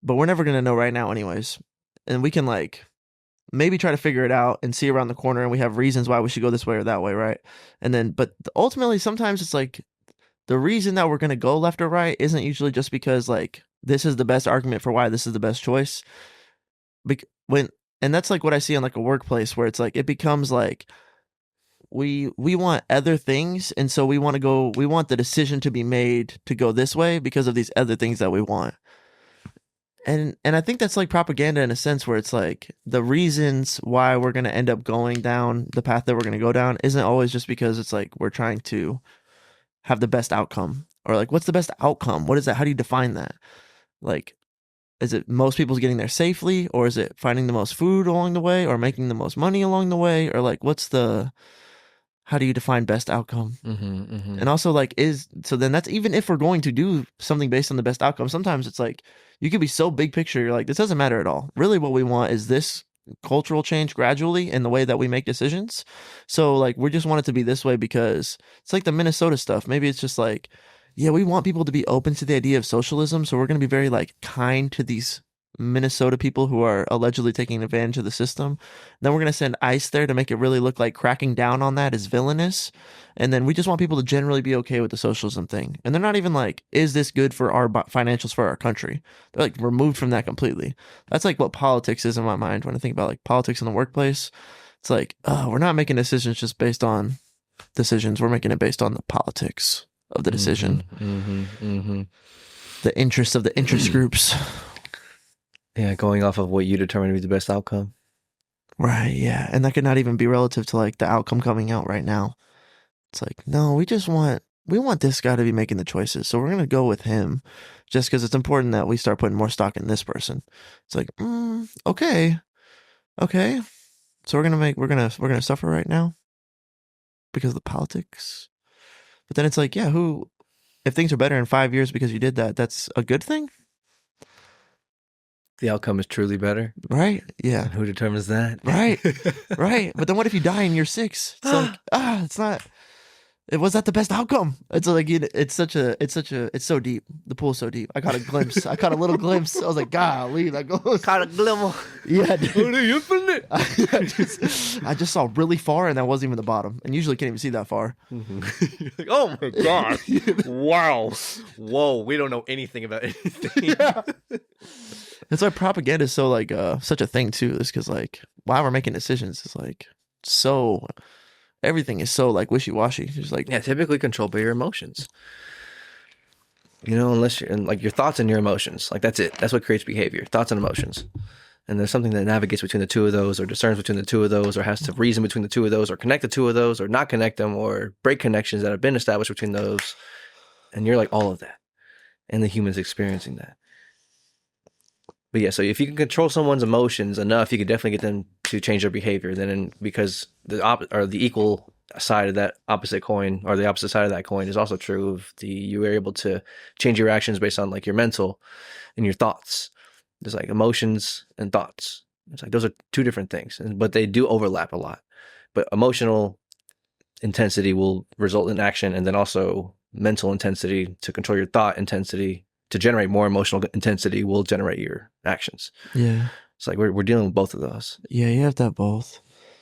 but we're never going to know right now anyways. And we can like maybe try to figure it out and see around the corner, and we have reasons why we should go this way or that way, right? And then, but ultimately sometimes it's like the reason that we're going to go left or right isn't usually just because like this is the best argument for why this is the best choice. And that's like what I see in like a workplace where it's like it becomes like we want other things, and so we want the decision to be made to go this way because of these other things that we want. And I think that's like propaganda in a sense where it's like the reasons why we're going to end up going down the path that we're going to go down isn't always just because it's like we're trying to have the best outcome, or like what's the best outcome? What is that? How do you define that? Like, is it most people's getting there safely, or is it finding the most food along the way, or making the most money along the way, or like how do you define best outcome? And also like so then that's even if we're going to do something based on the best outcome, sometimes it's like you could be so big picture, you're like, this doesn't matter at all. Really what we want is this cultural change gradually in the way that we make decisions. So like we just want it to be this way because it's like the Minnesota stuff. Maybe it's just like, yeah, we want people to be open to the idea of socialism, so we're going to be very like kind to these Minnesota people who are allegedly taking advantage of the system. Then we're going to send ICE there to make it really look like cracking down on that is villainous. And then we just want people to generally be okay with the socialism thing. And they're not even like, is this good for our financials for our country? They're like removed from that completely. That's like what politics is in my mind when I think about like politics in the workplace. It's like, we're not making decisions just based on decisions. We're making it based on the politics of the decision. The interests of the interest groups. Yeah, going off of what you determine to be the best outcome. Right, yeah. And that could not even be relative to like the outcome coming out right now. It's like, no, we want this guy to be making the choices. So we're going to go with him just because it's important that we start putting more stock in this person. It's like, okay. So we're going to suffer right now because of the politics. But then it's like, yeah, if things are better in 5 years because you did that, that's a good thing? The outcome is truly better. Right, yeah. And who determines that? Right, right. But then what if you die in year 6? It's like, it's not... Was that the best outcome? It's like it's so deep. The pool's so deep. I caught a glimpse. I caught a little glimpse. I was like, golly, that goes. Caught a glimmer. Yeah, Oh, the infinite. I just saw really far, and that wasn't even the bottom. And usually can't even see that far. Like, oh my god! Wow! Whoa! We don't know anything about anything. Yeah. That's why propaganda is so like such a thing too. Is because like while we're making decisions, it's like so everything is so like wishy washy. Just like typically controlled by your emotions. Unless you're like your thoughts and your emotions. Like that's it. That's what creates behavior. Thoughts and emotions. And there's something that navigates between the two of those, or discerns between the two of those, or has to reason between the two of those, or connect the two of those, or not connect them, or break connections that have been established between those. And you're like all of that. And the human's experiencing that. But yeah, so if you can control someone's emotions enough, you could definitely get them to change their behavior. Because the equal side of that opposite coin, or the opposite side of that coin, is also true of you are able to change your actions based on like your mental and your thoughts. There's like emotions and thoughts. It's like those are two different things, but they do overlap a lot. But emotional intensity will result in action, and then also mental intensity to control your thought intensity to generate more emotional intensity will generate your actions. yeah, It's like we're dealing with both of those. yeah. You have to have both.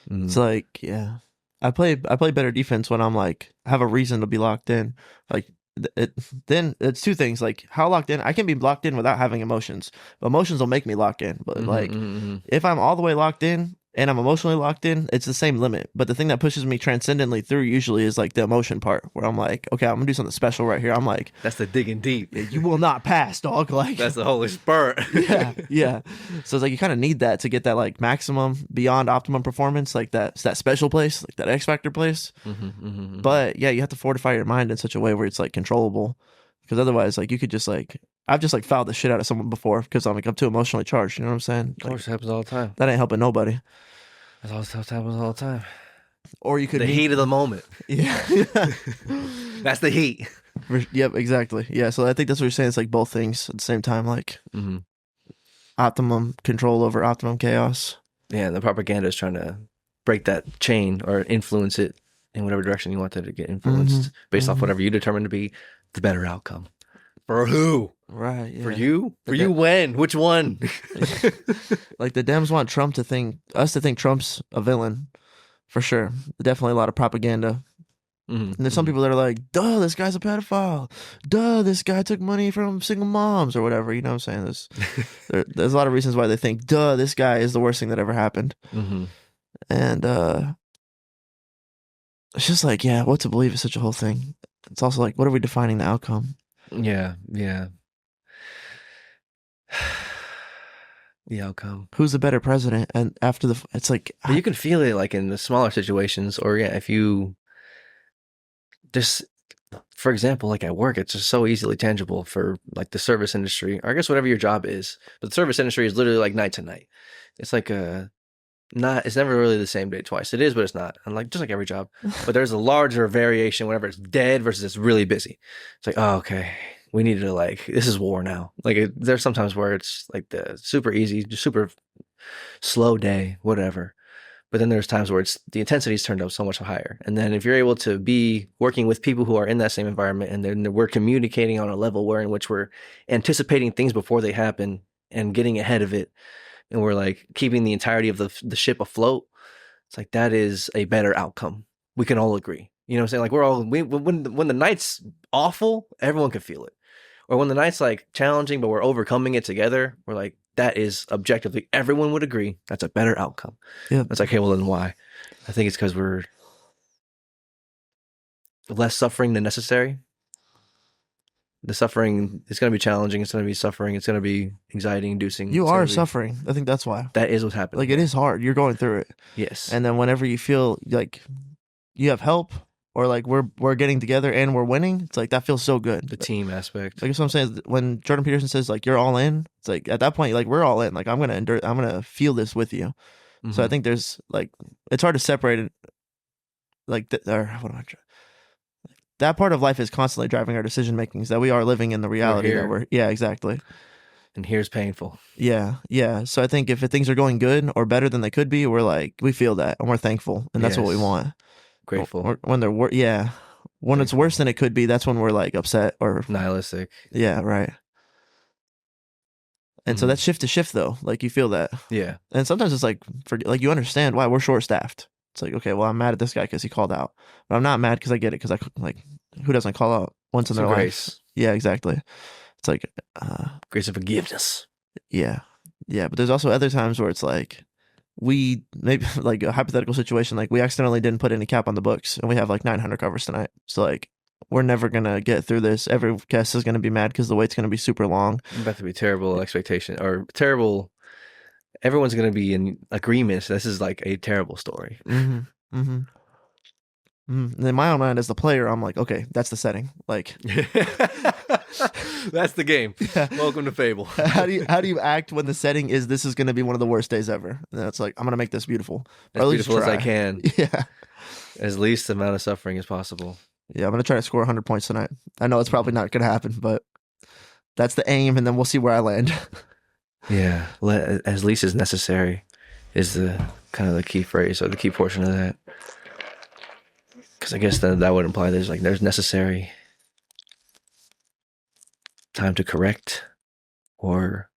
Mm. It's like yeah. I play better defense when I'm like have a reason to be locked in. Like then it's two things. Like how locked in I can be locked in without having emotions. But emotions will make me lock in. But like if I'm all the way locked in and I'm emotionally locked in, it's the same limit. But the thing that pushes me transcendently through usually is like the emotion part, where I'm like, okay, I'm gonna do something special right here. I'm like, That's the digging deep. you will not pass, dog. Like That's the Holy Spirit. yeah. So it's like you kind of need that to get that like maximum beyond optimum performance, like that special place, like that X Factor place. But yeah, you have to fortify your mind in such a way where it's like controllable, because otherwise, like you could just like I've just like fouled the shit out of someone before because I'm too emotionally charged. You know what I'm saying? Of course, it happens all the time. That ain't helping nobody. That happens all the time. Or you could The heat of the moment. Yeah. That's the heat. Yep, exactly. Yeah, so I think that's what you're saying. It's like both things at the same time, like optimum control over optimum chaos. Yeah, the propaganda is trying to break that chain or influence it in whatever direction you want it to get influenced based off whatever you determine to be the better outcome. For who? Right. Yeah. For you? For you when? Which one? Like the Dems want us to think Trump's a villain, for sure. Definitely a lot of propaganda. And there's some people that are like, duh, this guy's a pedophile. Duh, this guy took money from single moms or whatever. You know what I'm saying? There's a lot of reasons why they think, duh, this guy is the worst thing that ever happened. And it's just like, yeah, what to believe is such a whole thing. It's also like, what are we defining the outcome? Yeah. The outcome. Who's the better president? And after it's like, but you can feel it like in the smaller situations, or if you just, for example, like at work, it's just so easily tangible for like the service industry, or I guess whatever your job is. But the service industry is literally like night to night. It's like it's never really the same day twice. It is, but it's not. And like just like every job. But there's a larger variation whenever it's dead versus it's really busy. It's like, oh, okay, we need to this is war now. Like there's sometimes where it's like the super easy, just super slow day, whatever. But then there's times where the intensity is turned up so much higher. And then if you're able to be working with people who are in that same environment, and then we're communicating on a level in which we're anticipating things before they happen and getting ahead of it, and we're like keeping the entirety of the ship afloat, it's like that is a better outcome. We can all agree. You know what I'm saying? Like when the night's awful, everyone can feel it. Or when the night's like challenging, but we're overcoming it together, we're like, that is objectively, everyone would agree that's a better outcome. Yeah. It's like, hey, well then why? I think it's because we're less suffering than necessary. The suffering is going to be challenging. It's going to be suffering. It's going to be anxiety inducing. You are suffering. I think that's why. That is what's happening. Like it is hard. You're going through it. Yes. And then whenever you feel like you have help, or like we're getting together and we're winning, it's like that feels so good. The team aspect. Like that's what I'm saying. When Jordan Peterson says like you're all in, it's like at that point like we're all in. Like I'm gonna feel this with you. So I think there's like it's hard to separate it. Like or what am I trying? That part of life is constantly driving our decision making. Is that we are living in the reality that we're exactly. And here's painful. Yeah. So I think if things are going good or better than they could be, we're like we feel that and we're thankful, and that's what we want. Grateful. When they're When it's worse than it could be, that's when we're like upset or nihilistic. Yeah, right. And so that's shift to shift though. Like you feel that. Yeah. And sometimes it's like you understand why we're short staffed. It's like, okay, well, I'm mad at this guy because he called out, but I'm not mad because I get it, because who doesn't call out once in their life? Yeah, exactly. It's like grace and forgiveness. Yeah, but there's also other times where it's like we maybe like a hypothetical situation, like we accidentally didn't put any cap on the books, and we have like 900 covers tonight. So like we're never gonna get through this. Every guest is gonna be mad because the wait's gonna be super long. It's about to be terrible expectation or terrible. Everyone's going to be in agreement. This is like a terrible story. And in my own mind, as the player, I'm like, okay, that's the setting. Like, that's the game. Yeah. Welcome to Fable. How do you act when the setting is this is going to be one of the worst days ever? And it's like, I'm going to make this beautiful. As beautiful as I can. Yeah. As least amount of suffering as possible. Yeah, I'm going to try to score 100 points tonight. I know it's probably not going to happen, but that's the aim, and then we'll see where I land. Yeah, as least as necessary is the kind of the key phrase or the key portion of that. Because I guess that would imply there's necessary time to correct, or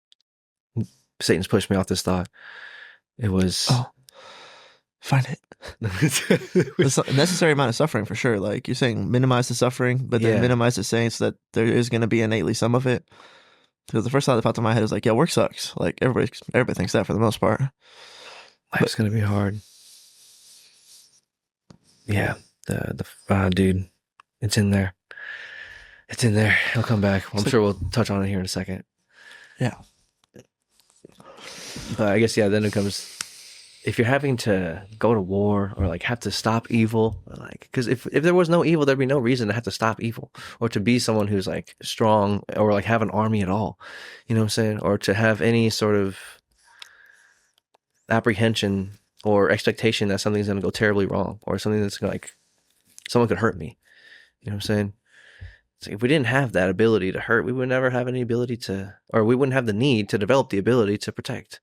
Satan's pushed me off this thought. It was find it. It's a necessary amount of suffering for sure. Like you're saying, minimize the suffering, but then minimize the saying so that there is going to be innately some of it. Because the first thought that popped in my head is like, yeah, work sucks. Like everybody thinks that for the most part. Life's gonna be hard. Yeah, the dude, it's in there. It's in there. He'll come back. I'm sure we'll touch on it here in a second. Yeah. But I guess then it comes. If you're having to go to war or like have to stop evil, like, because if there was no evil, there'd be no reason to have to stop evil or to be someone who's like strong or like have an army at all. You know what I'm saying? Or to have any sort of apprehension or expectation that something's going to go terribly wrong or something that's like someone could hurt me. You know what I'm saying? So if we didn't have that ability to hurt, we would never have any ability to, or we wouldn't have the need to develop the ability to protect.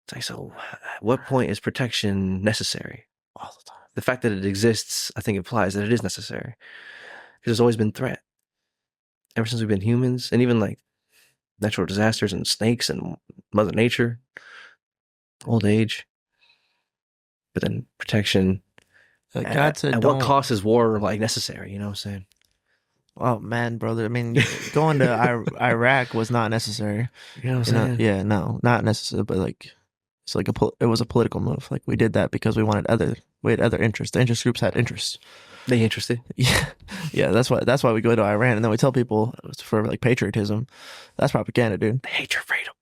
It's like, so at what point is protection necessary? All the time. The fact that it exists, I think, implies that it is necessary. Because there's always been threat. Ever since we've been humans, and even like natural disasters and snakes and Mother Nature, old age. But then protection. Like God said, at what cost is war like necessary? You know what I'm saying? Oh man, brother. I mean, going to Iraq was not necessary. You know what I'm saying? Yeah, no, not necessary. But like, it's like it was a political move. Like we did that because we had other interests. The interest groups had interests. They interested? Yeah. That's why we go to Iran, and then we tell people it's for like patriotism. That's propaganda, dude. They hate your freedom.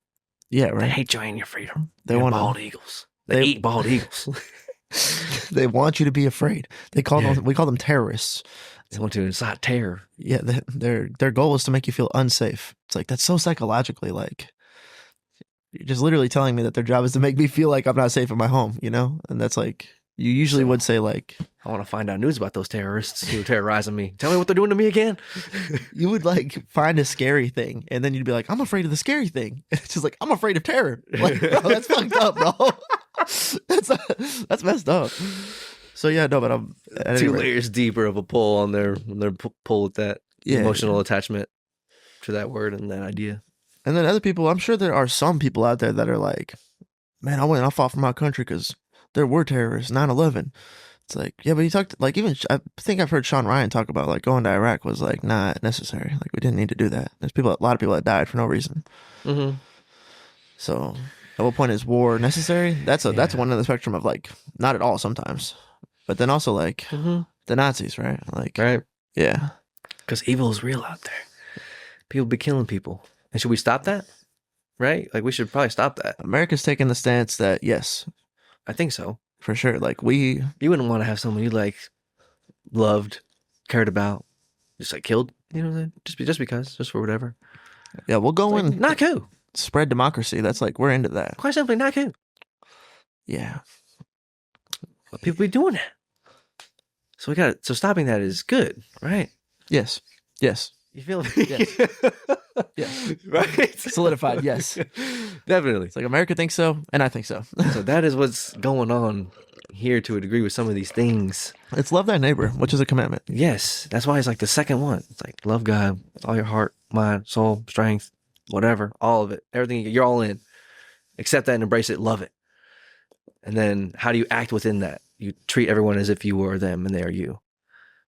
Yeah, right. They hate you and your freedom. They want bald eagles. They eat bald eagles. They want you to be afraid. We call them terrorists. They want to incite terror. Yeah, their goal is to make you feel unsafe. It's like that's so psychologically like you're just literally telling me that their job is to make me feel like I'm not safe in my home, you know? And that's like you usually would say like I want to find out news about those terrorists who are terrorizing me. Tell me what they're doing to me again. You would like find a scary thing and then you'd be like, I'm afraid of the scary thing. It's just like I'm afraid of terror. Like, bro, that's fucked up, bro. That's messed up. So yeah, no, but I'm two layers deeper of a pull on their pull with that emotional attachment to that word and that idea. And then other people, I'm sure there are some people out there that are like, man, I fought for my country because there were terrorists, 9/11. It's like, yeah, but he talked like even I think I've heard Sean Ryan talk about like going to Iraq was like not necessary. Like we didn't need to do that. There's a lot of people that died for no reason. Mm-hmm. So at what point is war necessary? That's one end of the spectrum of like not at all sometimes. But then also like the Nazis, right? Like right. Yeah. Because evil is real out there. People be killing people. And should we stop that? Right? Like we should probably stop that. America's taking the stance that yes. I think so. For sure. Like you wouldn't want to have someone you like loved, cared about, just like killed, you know what I'm saying? Just for whatever. Yeah, we'll go in. Not cool. Spread democracy. That's like we're into that. Quite simply not cool. Yeah. But people be doing that. So stopping that is good, right? Yes. You feel me? Yes. Yes. Right? Solidified, yes. Definitely. It's like America thinks so, and I think so. So that is what's going on here to a degree with some of these things. It's love thy neighbor, which is a commandment. Yes, that's why it's like the second one. It's like love God with all your heart, mind, soul, strength, whatever, all of it, everything. You're all in. Accept that and embrace it. Love it. And then how do you act within that? You treat everyone as if you were them and they are you.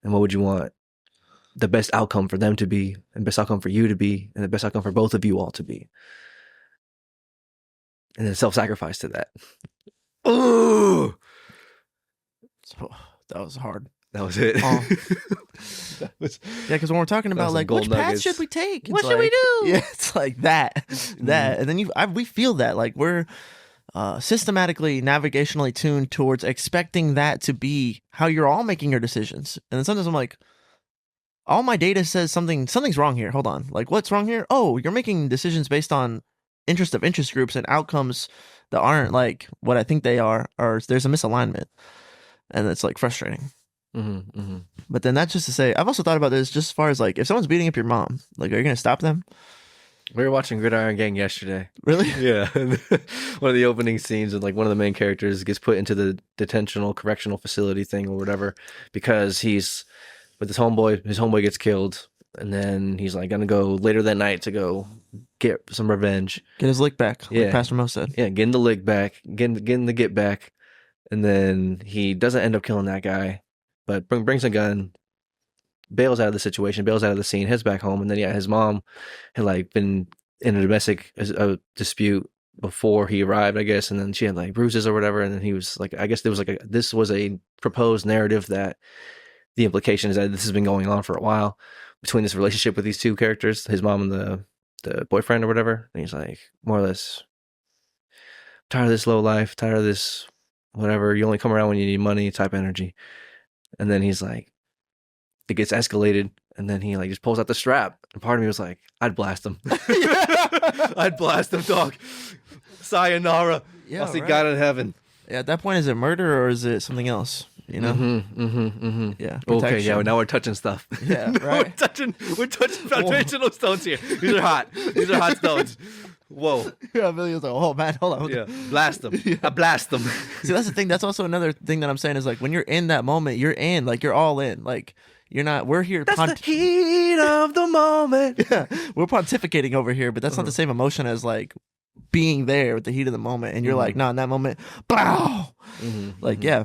And what would you want the best outcome for them to be, and the best outcome for you to be, and the best outcome for both of you all to be? And then self-sacrifice to that. Ooh, So that was hard. that was it. That was, Yeah, because when we're talking about some like gold which path nuggets. should we take, What it's should we like- do? Yeah, it's like that, and then we feel that like we're systematically, navigationally tuned towards expecting that to be how you're all making your decisions. And then sometimes I'm like, all my data says something's wrong here. Hold on, like what's wrong here? Oh, you're making decisions based on interest groups and outcomes that aren't like what I think they are, or there's a misalignment, and it's like frustrating. But then that's just to say, I've also thought about this just as far as like if someone's beating up your mom, like are you gonna stop them? We were watching Gridiron Gang yesterday. Really? Yeah. One of the opening scenes, and like one of the main characters gets put into the detentional correctional facility thing or whatever because he's with his homeboy. His homeboy gets killed, and then he's like gonna go later that night to go get some revenge. Get his lick back, like Yeah. Pastor Mo said. Yeah, getting the lick back, getting the get back, and then he doesn't end up killing that guy, but brings a gun, bails out of the situation, bails out of the scene, heads back home, and then his mom had like been in a domestic dispute before he arrived, I guess, and then she had like bruises or whatever, and then he was like, I guess there was like this was a proposed narrative that the implication is that this has been going on for a while between this relationship with these two characters, his mom and the boyfriend or whatever, and he's like more or less tired of this low life, tired of this whatever, you only come around when you need money type energy. And then he's like, it gets escalated, and then he like just pulls out the strap, and part of me was like, I'd blast him. I'd blast him, dog. Sayonara. Yeah, I'll see right. God in heaven. Yeah, at that point, is it murder or is it something else? You know? Yeah. Okay, protection. yeah, now we're touching stuff. Yeah, Now right. we're touching foundational stones here. These are hot. These are hot stones. Whoa. Yeah, Billy was like, oh man, hold on. Yeah. Blast them. I blast them. See, that's the thing. That's also another thing that I'm saying is like when you're in that moment, you're in, like you're all in. Like you're not. We're here. That's the heat of the moment. Yeah, we're pontificating over here, but that's not the same emotion as like being there with the heat of the moment. And you're like, no, in that moment, blow. Like, yeah.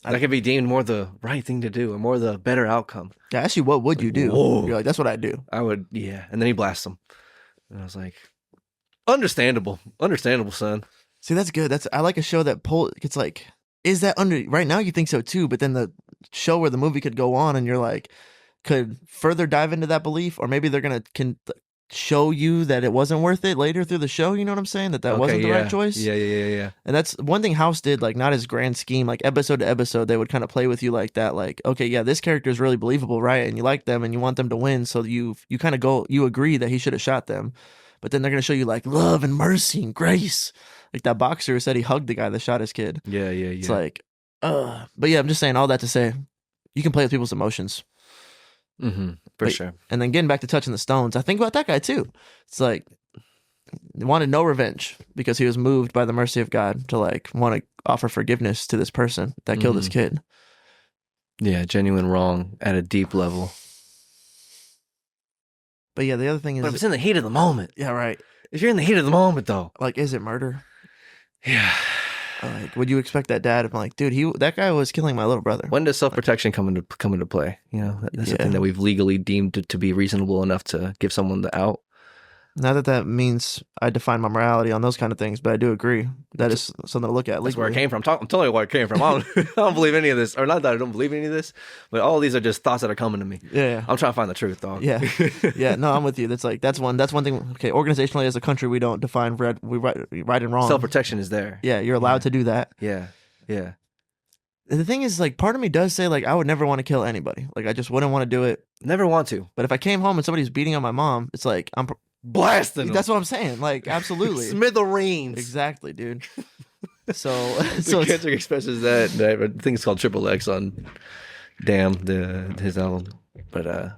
That could be deemed more the right thing to do, or more the better outcome. Yeah, actually, what would you do? Whoa. You're like, that's what I do. I would, yeah. And then he blasts them, and I was like, understandable, son. See, that's good. I like a show that it's like, is that under right now? You think so too, but then the show where the movie could go on, and you're like, could further dive into that belief, or maybe they're gonna show you that it wasn't worth it later through the show. You know what I'm saying? That wasn't the right choice. Yeah. And that's one thing House did, like not his grand scheme, like episode to episode, they would kind of play with you like that. Like, okay, yeah, this character is really believable, right? And you like them and you want them to win. So you kind of you agree that he should have shot them. But then they're going to show you like love and mercy and grace. Like that boxer who said he hugged the guy that shot his kid. Yeah. It's like, but yeah, I'm just saying all that to say you can play with people's emotions. For sure. And then getting back to touching the stones, I think about that guy too. It's like he wanted no revenge because he was moved by the mercy of God to like want to offer forgiveness to this person that killed his kid. Yeah, genuine wrong at a deep level. But yeah, the other thing But if is, it's in the heat of the moment. yeah, right. If you're in the heat of the moment, though. Like, is it murder? Yeah. Like, would you expect that dad? I'm like, dude, that guy was killing my little brother. When does self-protection come into play? You know, that's the thing that we've legally deemed to be reasonable enough to give someone the out. Not that means I define my morality on those kind of things, but I do agree that is something to look at. That's where it legally. came from. I'm telling you where it came from. I don't believe any of this. Or not that I don't believe any of this, but all these are just thoughts that are coming to me. Yeah. I'm trying to find the truth, dog. Yeah. Yeah. No, I'm with you. That's one thing. Okay. Organizationally, as a country, we don't define right and wrong. Self-protection is there. Yeah. You're allowed to do that. Yeah. And the thing is, like, part of me does say, like, I would never want to kill anybody. Like, I just wouldn't want to do it. Never want to. But if I came home and somebody's beating on my mom, it's like, I'm Blasting them. That's what I'm saying. Like, absolutely. Smithereens. Exactly, dude. So the Kendrick expresses that. I think it's called Triple X on Damn, his album. But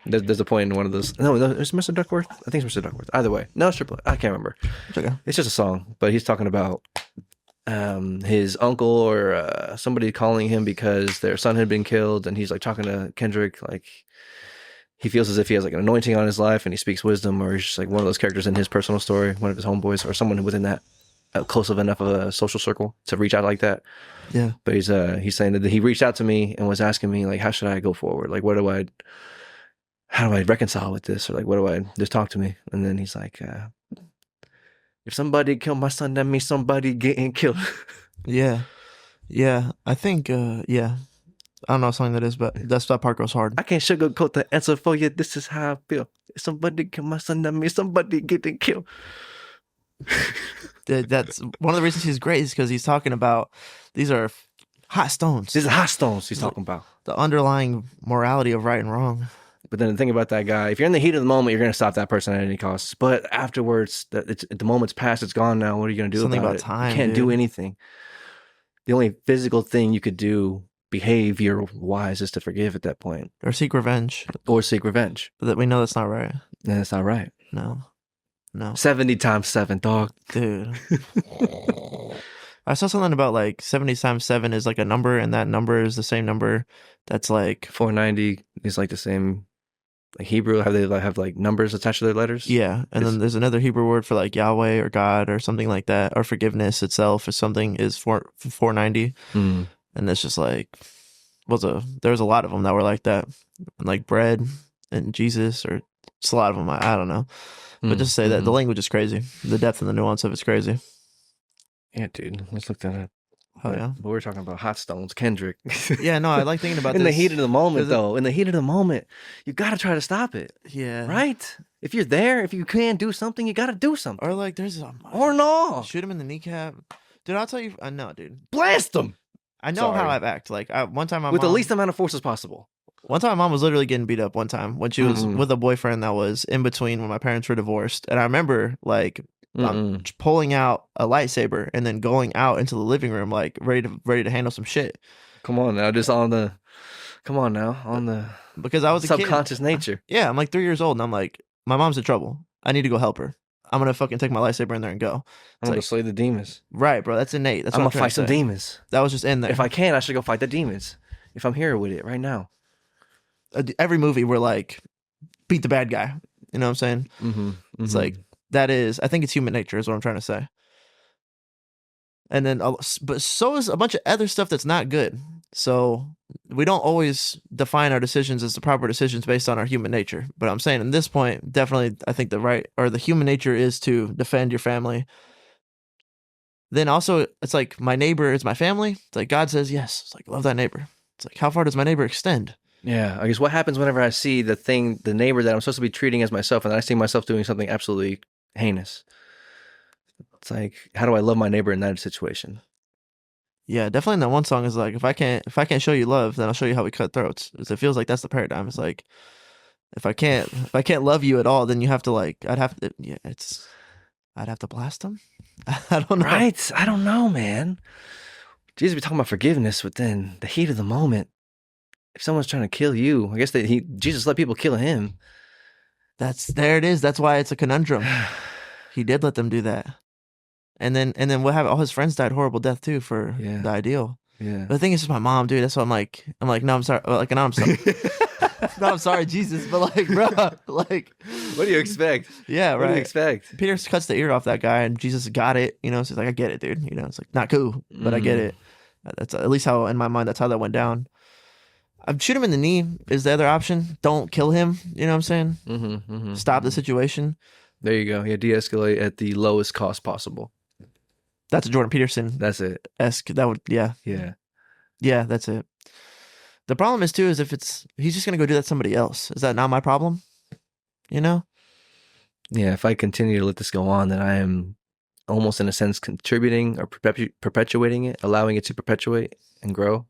there's a point in one of those. No, it's Mr. Duckworth. I think it's Mr. Duckworth. Either way. No, it's Triple X. I can't remember. It's okay. It's just a song. But he's talking about his uncle or somebody calling him because their son had been killed, and he's like talking to Kendrick, like he feels as if he has like an anointing on his life and he speaks wisdom, or he's just like one of those characters in his personal story, one of his homeboys, or someone within that close of enough of a social circle to reach out like that. Yeah. But he's saying that he reached out to me and was asking me like, how should I go forward? Like, how do I reconcile with this? Or like, just talk to me. And then he's like, if somebody killed my son, that means somebody getting killed. Yeah. Yeah. I think, yeah. I don't know what song that is, but that part goes hard. I can't sugarcoat the answer for you. This is how I feel. If somebody killed my son, that means somebody getting killed. That's one of the reasons he's great is because he's talking about these are hot stones. These are hot stones he's talking about. The underlying morality of right and wrong. But then the thing about that guy, if you're in the heat of the moment, you're going to stop that person at any cost. But afterwards, the moment's passed, it's gone now. What are you going to do about it? Time, you can't do anything. The only physical thing you could do behavior-wise is to forgive at that point. Or seek revenge. But that we know that's not right. That's not right. No. 70 times 7, dog. Dude. I saw something about like 70 times 7 is like a number, and that number is the same number that's like 490 is like the same like Hebrew. Have they have like numbers attached to their letters? Yeah. And then there's another Hebrew word for like Yahweh or God or something like that, or forgiveness itself or something is 490. And it's just like there's a lot of them that were like that, like bread and Jesus, or just a lot of them. I don't know. But just say that the language is crazy. The depth and the nuance of it's crazy. Yeah, dude. Let's look that up. Oh, yeah. But we're talking about hot stones, Kendrick. Yeah, no, I like thinking about in this. the heat of the moment, though. In the heat of the moment, you got to try to stop it. Yeah. Right? If you're there, if you can do something, you got to do something. Or like or no. Shoot him in the kneecap. Dude, I'll tell you. No, dude. Blast him. I know how I've acted. Like one time with the least amount of force as possible. One time my mom was literally getting beat up one time when she was with a boyfriend that was in between when my parents were divorced. And I remember like pulling out a lightsaber and then going out into the living room like ready to handle some shit. Come on now, because I was a subconscious nature. Yeah, I'm like 3 years old and I'm like, my mom's in trouble. I need to go help her. I'm gonna fucking take my lightsaber in there and go. I'm gonna slay the demons. Right, bro. That's innate. That's I'm what gonna fight some demons. That was just in there. If I can, I should go fight the demons. If I'm here with it right now. Every movie we're like, beat the bad guy. You know what I'm saying? It's like, that is, I think it's human nature is what I'm trying to say. And then, but so is a bunch of other stuff that's not good. So we don't always define our decisions as the proper decisions based on our human nature. But I'm saying in this point, definitely, I think the human nature is to defend your family. Then also, it's like, my neighbor is my family. It's like, God says, yes. It's like, love that neighbor. It's like, how far does my neighbor extend? Yeah, I guess what happens whenever I see the neighbor that I'm supposed to be treating as myself, and I see myself doing something absolutely heinous. It's like, how do I love my neighbor in that situation? Yeah, definitely in that one song is like, if I can't show you love, then I'll show you how we cut throats. It feels like that's the paradigm. It's like, if I can't love you at all, then you have to like, I'd have to blast them. I don't know. Right? I don't know, man. Jesus be talking about forgiveness, but then the heat of the moment. If someone's trying to kill you, I guess Jesus let people kill him. There it is. That's why it's a conundrum. He did let them do that. And then what happened? All his friends died horrible death too for the ideal. Yeah. But the thing is just my mom, dude. That's what I'm like, no, I'm sorry. Like, no, I'm sorry. No, I'm sorry, Jesus. But like, bro, like, what do you expect? Yeah, right. What do you expect? Peter cuts the ear off that guy and Jesus got it. You know, so he's like, I get it, dude. You know, it's like, not cool, but I get it. That's at least how, in my mind, that's how that went down. I'd shoot him in the knee is the other option. Don't kill him. You know what I'm saying? Stop the situation. There you go. Yeah, de-escalate at the lowest cost possible. That's a Jordan Peterson. That's it. Esque. That would, yeah. Yeah. Yeah, that's it. The problem is, too, is if he's just going to go do that to somebody else. Is that not my problem? You know? Yeah, if I continue to let this go on, then I am almost in a sense contributing or perpetuating it, allowing it to perpetuate and grow.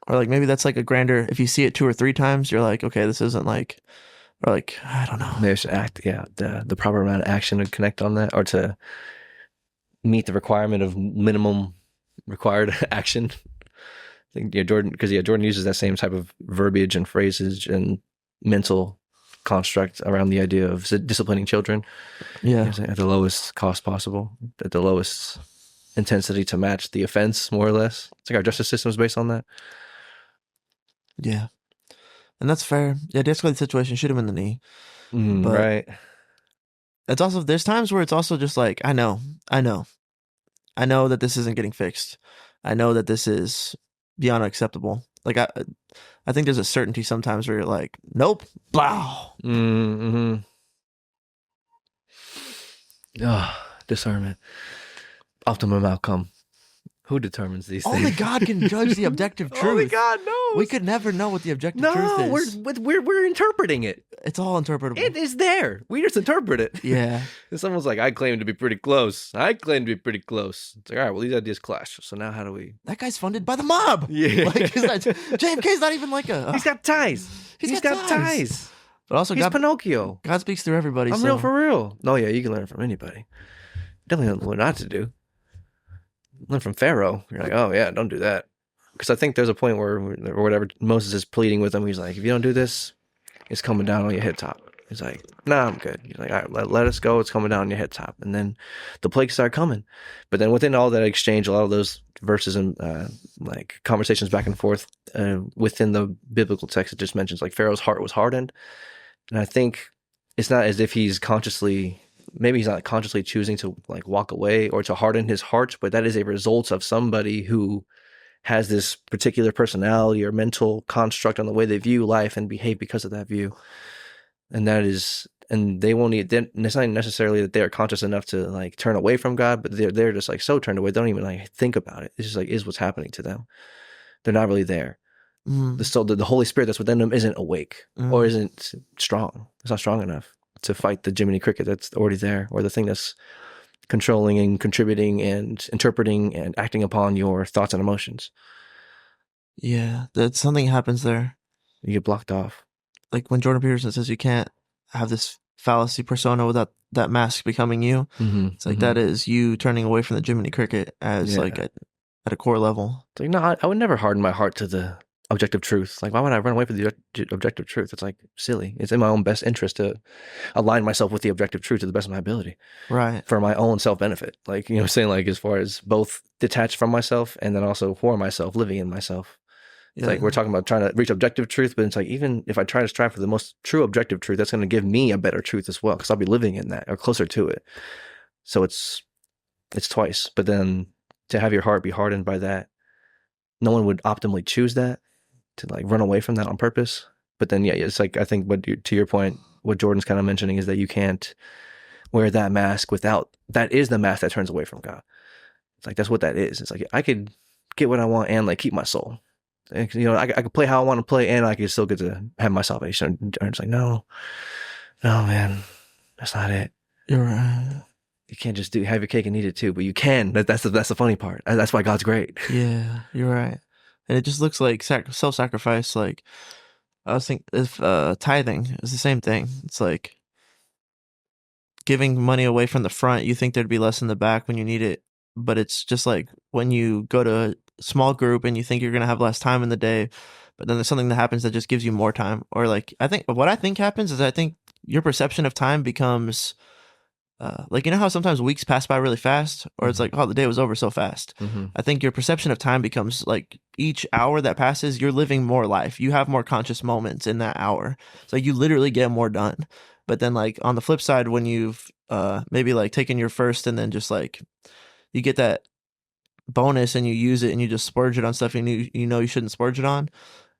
Or like maybe that's like a grander, if you see it 2 or 3 times, you're like, okay, this isn't like, or like, I don't know. Maybe I should act, the proper amount of action to connect on that or to meet the requirement of minimum required action. I think, Jordan uses that same type of verbiage and phrases and mental construct around the idea of disciplining children. Yeah. At the lowest cost possible, at the lowest intensity to match the offense, more or less. It's like our justice system is based on that. Yeah. And that's fair. Yeah, de-escalate the situation, shoot him in the knee. But Right. it's also, there's times where it's also just like, I know that this isn't getting fixed. I know that this is beyond acceptable. Like I think there's a certainty sometimes where you're like, nope, blah. Mm-hmm. Discernment. Optimum outcome. Who determines these things? Only God can judge the objective truth. Only God knows. We could never know what the objective truth is. No, we're interpreting it. It's all interpretable. It is there. We just interpret it. Yeah. And someone's like, I claim to be pretty close. I claim to be pretty close. It's like, all right, well, these ideas clash. So now how do we... That guy's funded by the mob. Yeah. Like, JFK's not even like a... He's got ties. He's got ties. But also, he's Pinocchio. God speaks through everybody. I'm real for real. No, yeah, you can learn from anybody. Definitely know what not to do. Learn from Pharaoh. You're like, oh yeah, don't do that. Because I think there's a point where, or whatever, Moses is pleading with him. He's like, if you don't do this, it's coming down on your head top. He's like, nah, I'm good. He's like, all right, let us go. It's coming down on your head top. And then the plagues start coming. But then within all that exchange, a lot of those verses and like conversations back and forth within the biblical text, it just mentions like Pharaoh's heart was hardened. And I think it's not as if he's consciously, maybe he's not consciously choosing to like walk away or to harden his heart, but that is a result of somebody who has this particular personality or mental construct on the way they view life and behave because of that view. And that is, and they won't need, it's not necessarily that they're conscious enough to like turn away from God, but they're just like so turned away. They don't even like think about it. It's just like, is what's happening to them. They're not really there. The Holy Spirit that's within them isn't awake or isn't strong. It's not strong enough to fight the Jiminy Cricket that's already there, or the thing that's controlling and contributing and interpreting and acting upon your thoughts and emotions. Yeah, that something happens there. You get blocked off. Like when Jordan Peterson says you can't have this fallacy persona without that mask becoming you. It's like that is you turning away from the Jiminy Cricket as like at a core level. It's like, no, I would never harden my heart to the objective truth. Like, why would I run away from the objective truth? It's like silly. It's in my own best interest to align myself with the objective truth to the best of my ability. Right. For my own self-benefit. Like, you know what I'm saying? Like, as far as both detached from myself and then also for myself, living in myself. It's like we're talking about trying to reach objective truth, but it's like even if I try to strive for the most true objective truth, that's going to give me a better truth as well because I'll be living in that or closer to it. So it's twice. But then to have your heart be hardened by that, no one would optimally choose that, to like run away from that on purpose. But then, yeah, it's like I think to your point, what Jordan's kind of mentioning is that you can't wear that mask without, that is the mask that turns away from God. It's like that's what that is. It's like I could get what I want and like keep my soul. And, you know, I could play how I want to play, and I could still get to have my salvation. And it's like, no, man, that's not it. You're right. You can't just have your cake and eat it too, but you can. That's the funny part. That's why God's great. Yeah, you're right. And it just looks like self-sacrifice. Like I was thinking, if tithing is the same thing. It's like giving money away from the front. You think there'd be less in the back when you need it, but it's just like when you go to small group and you think you're going to have less time in the day, but then there's something that happens that just gives you more time. Or like, what I think happens is I think your perception of time becomes like, you know how sometimes weeks pass by really fast, or it's like, oh, the day was over so fast. I think your perception of time becomes like each hour that passes, you're living more life. You have more conscious moments in that hour. So you literally get more done. But then like on the flip side, when you've maybe like taken your first and then just like you get that bonus and you use it and you just splurge it on stuff you know you shouldn't splurge it on,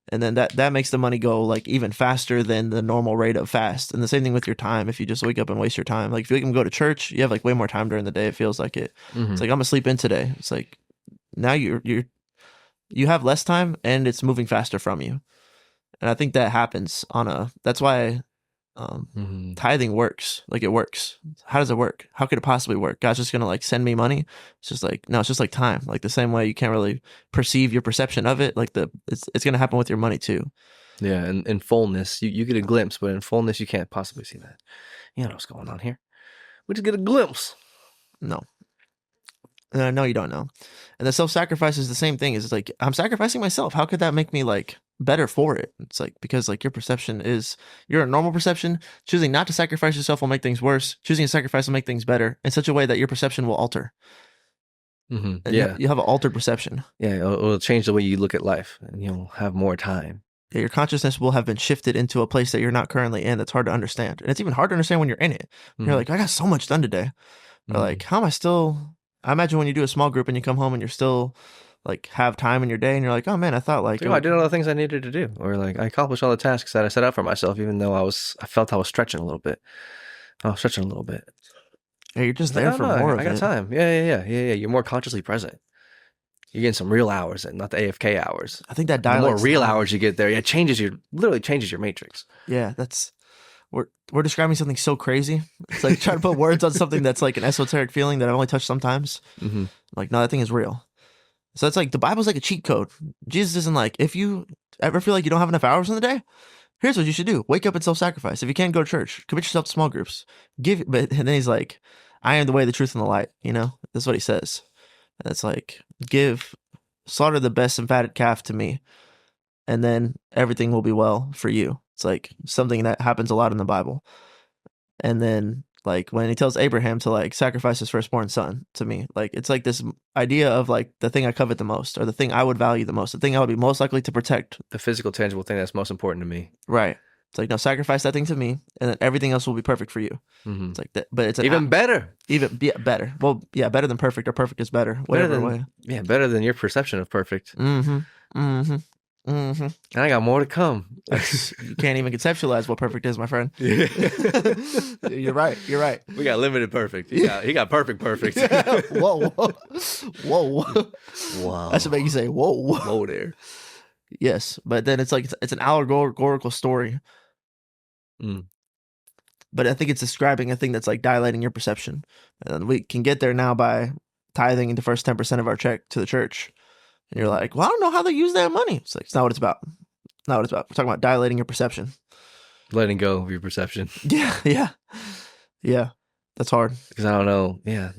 and then that makes the money go like even faster than the normal rate of fast. And the same thing with your time. If you just wake up and waste your time, like if you can go to church, you have like way more time during the day. It feels like it. It's like I'm gonna sleep in today. It's like now you have less time and it's moving faster from you. And I think that happens that's why tithing works. Like it works. How does it work? How could it possibly work? God's just gonna like send me money? It's just like, no, it's just like time. Like the same way you can't really perceive your perception of it. Like it's gonna happen with your money too. Yeah, and in fullness, you get a glimpse, but in fullness you can't possibly see that. You know what's going on here. We just get a glimpse. No, you don't know. And the self-sacrifice is the same thing. It's like I'm sacrificing myself. How could that make me like better for it? It's like because like your perception is your normal perception. Choosing not to sacrifice yourself will make things worse. Choosing to sacrifice will make things better in such a way that your perception will alter. And Yeah. you have an altered perception. Yeah, it'll change the way you look at life, and you'll have more time. Yeah, your consciousness will have been shifted into a place that you're not currently in. That's hard to understand, and it's even hard to understand when you're in it. You're like, I got so much done today, or like, how am I still? I imagine when you do a small group and you come home and you're still like have time in your day, and you're like, oh man, I thought like, I did all the things I needed to do, or like I accomplished all the tasks that I set out for myself, even though I felt I was stretching a little bit. yeah, you're just Like, there oh, for no, more I of got it. time. Yeah. You're more consciously present. You're getting some real hours and not the AFK hours. I think that The more dilates real time. hours you get there, it literally changes your matrix. Yeah, that's we're describing something so crazy. It's like trying to put words on something that's like an esoteric feeling that I've only touched sometimes. Like, no, that thing is real. So it's like the Bible's like a cheat code. Jesus isn't like, if you ever feel like you don't have enough hours in the day, here's what you should do: wake up and self-sacrifice. If you can't go to church, commit yourself to small groups. And then he's like, I am the way, the truth, and the light. You know, that's what he says. And it's like, slaughter the best and fatted calf to me, and then everything will be well for you. It's like something that happens a lot in the Bible. And then like when he tells Abraham to like sacrifice his firstborn son to me, like it's like this idea of like the thing I covet the most, or the thing I would value the most, the thing I would be most likely to protect. The physical, tangible thing that's most important to me. Right. It's like, no, sacrifice that thing to me, and then everything else will be perfect for you. It's like that, but it's even better. Better. Well, yeah, better than perfect, or perfect is better. Whatever way. Yeah, better than your perception of perfect. And I got more to come. You can't even conceptualize what perfect is, my friend. You're right. We got limited perfect. He got perfect. Whoa. Wow. That should make you say, whoa. Whoa there. Yes, but then it's like it's an allegorical story. But I think it's describing a thing that's like dilating your perception. And we can get there now by tithing the first 10% of our check to the church. And you're like, well, I don't know how they use that money. It's like, it's not what it's about. We're talking about dilating your perception. Letting go of your perception. Yeah. That's hard. Because I don't know. Yeah,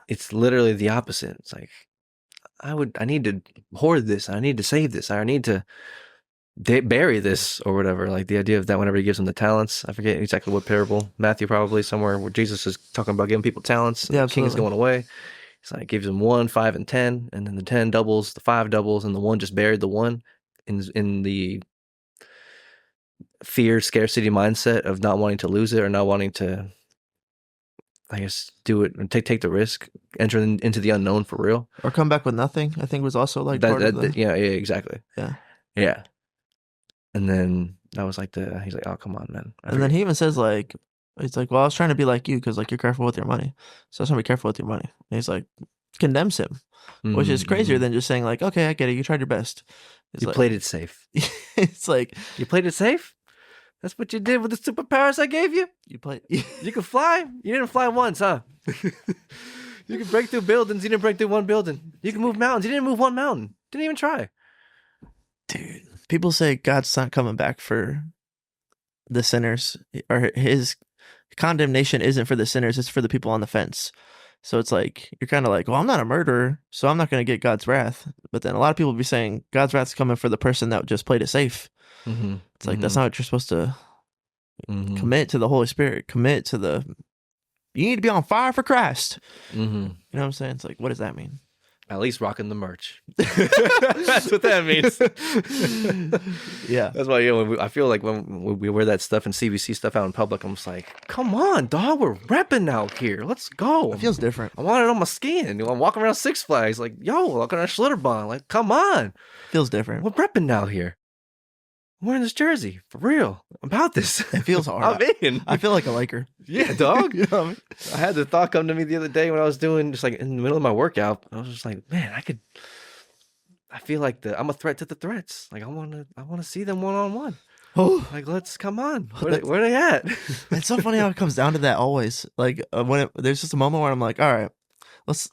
it's literally the opposite. It's like, I need to hoard this. I need to save this. I need to bury this or whatever. Like the idea of that whenever he gives them the talents. I forget exactly what parable. Matthew probably somewhere where Jesus is talking about giving people talents. Yeah, the king is going away. He's like, gives them 1, 5, and 10, and then the 10 doubles, the 5 doubles, and the 1 just buried the 1 in the fear, scarcity mindset of not wanting to lose it or not wanting to, I guess, do it and take the risk, enter into the unknown for real, or come back with nothing. I think was also like part of the... yeah, exactly. Yeah. And then that was like he's like, oh come on, man. And then he even says like, he's like, well, I was trying to be like you because like you're careful with your money, so I was trying to be careful with your money. And he's like, condemns him, which is crazier than just saying like, okay, I get it, you tried your best. You played it safe. It's like, you played it safe. That's what you did with the superpowers I gave you. You could fly. You didn't fly once, huh? You could break through buildings. You didn't break through one building. You can move mountains. You didn't move one mountain. Didn't even try. Dude, people say God's not coming back for the sinners, or his condemnation isn't for the sinners, it's for the people on the fence. So it's like, you're kind of like, well, I'm not a murderer, so I'm not going to get God's wrath. But then a lot of people be saying God's wrath's coming for the person that just played it safe. It's like, that's not what you're supposed to commit to the Holy Spirit. Commit to you need to be on fire for Christ. You know what I'm saying? It's like, what does that mean? At least rocking the merch. That's what that means. Yeah. That's why I feel like when we wear that stuff and CBC stuff out in public, I'm just like, come on, dog, we're repping out here. Let's go. It feels different. I want it on my skin. I'm walking around Six Flags like, yo, walking on a Schlitterbahn. Like, come on. Feels different. We're repping out here. I'm wearing this jersey for real. I'm about this. It feels hard. I'm in. I feel like a Laker. Yeah, dog. You know what I mean? I had the thought come to me the other day when I was doing just like in the middle of my workout. I was just like, man, I feel like I'm a threat to the threats. Like I want to see them one-on-one. Oh, like let's come on. Where are they at? It's so funny how it comes down to that always. Like there's just a moment where I'm like, all right, let's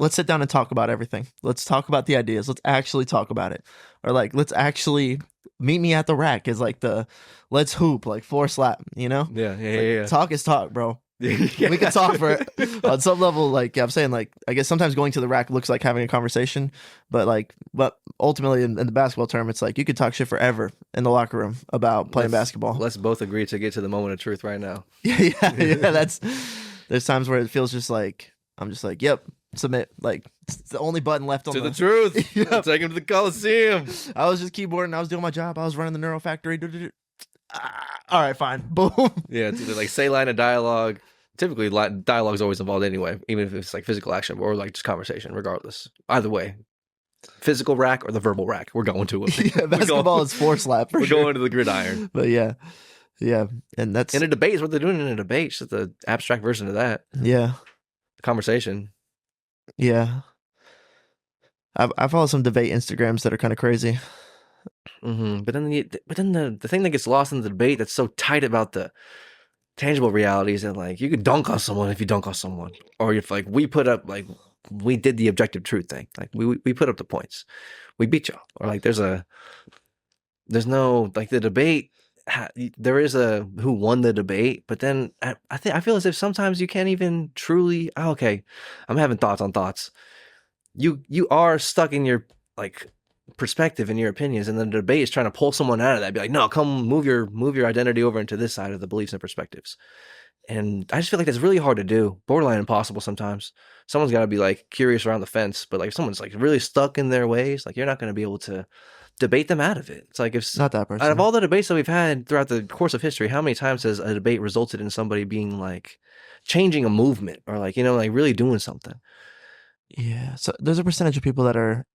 sit down and talk about everything. Let's talk about the ideas. Let's actually talk about it. Or like, let's actually meet me at the rack is like let's hoop, like floor slap, you know? Yeah. Talk is talk, bro. We can talk for it. On some level, like I'm saying, like I guess sometimes going to the rack looks like having a conversation, but ultimately in the basketball term, it's like you could talk shit forever in the locker room about playing basketball. Let's both agree to get to the moment of truth right now. Yeah. There's times where it feels just like I'm just like, yep, submit. Like, it's the only button left on To the truth. Yep. Take him to the Coliseum. I was just keyboarding. I was doing my job. I was running the Neuro Factory. All right, fine. Boom. Yeah, it's either like say line of dialogue. Typically, dialogue is always involved anyway, even if it's like physical action or like just conversation. Regardless, either way, physical rack or the verbal rack, we're going to it. Yeah, basketball is four slap. We're going to the gridiron. But yeah, and that's in a debate is what they're doing in a debate. It's just the abstract version of that. Yeah, the conversation. Yeah, I follow some debate Instagrams that are kind of crazy. Mm-hmm. But then the thing that gets lost in the debate that's so tight about the tangible realities and like you could dunk on someone if you dunk on someone, or if like we did the objective truth thing, like we put up the points, we beat y'all, or like there's no like the debate. There is a who won the debate, but then I feel as if sometimes you can't even truly. Okay, I'm having thoughts on thoughts. You are stuck in your like perspective and your opinions, and then the debate is trying to pull someone out of that. Be like, no, come move your identity over into this side of the beliefs and perspectives. And I just feel like that's really hard to do, borderline impossible sometimes. Someone's got to be like curious around the fence, but like if someone's like really stuck in their ways, like you're not going to be able to debate them out of it. It's like if not that person. Out of all the debates that we've had throughout the course of history, how many times has a debate resulted in somebody being like changing a movement or like, like really doing something? Yeah. So there's a percentage of people that are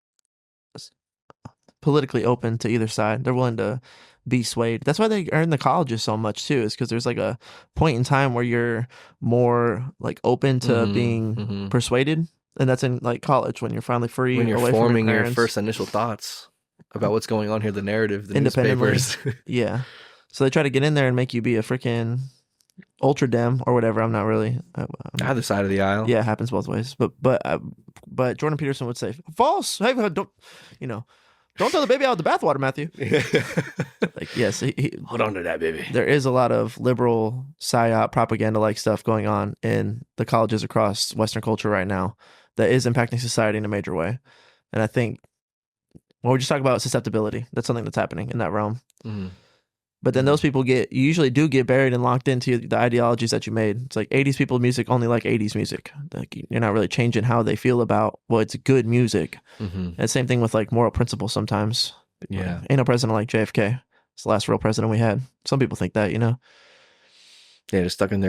politically open to either side. They're willing to be swayed. That's why they are in the colleges so much too, is because there's like a point in time where you're more like open to being persuaded. And that's in like college when you're finally free. When you're away forming from your first initial thoughts about what's going on here, the narrative, the independently. newspapers. Yeah. So they try to get in there and make you be a freaking ultra dem or whatever. I'm not really either side of the aisle. Yeah, it happens both ways. But Jordan Peterson would say false. Hey, don't throw the baby out with the bathwater, Matthew. Like, yes, hold on to that baby. There is a lot of liberal psyop propaganda like stuff going on in the colleges across Western culture right now that is impacting society in a major way. And I think when we just talk about susceptibility, that's something that's happening in that realm. Mm-hmm. But then those people usually do get buried and locked into the ideologies that you made. It's like 80s people music only like 80s music. Like you're not really changing how they feel about it's good music. Mm-hmm. And same thing with like moral principles sometimes. Yeah. Ain't no president like JFK. It's the last real president we had. Some people think that, Yeah, they're stuck in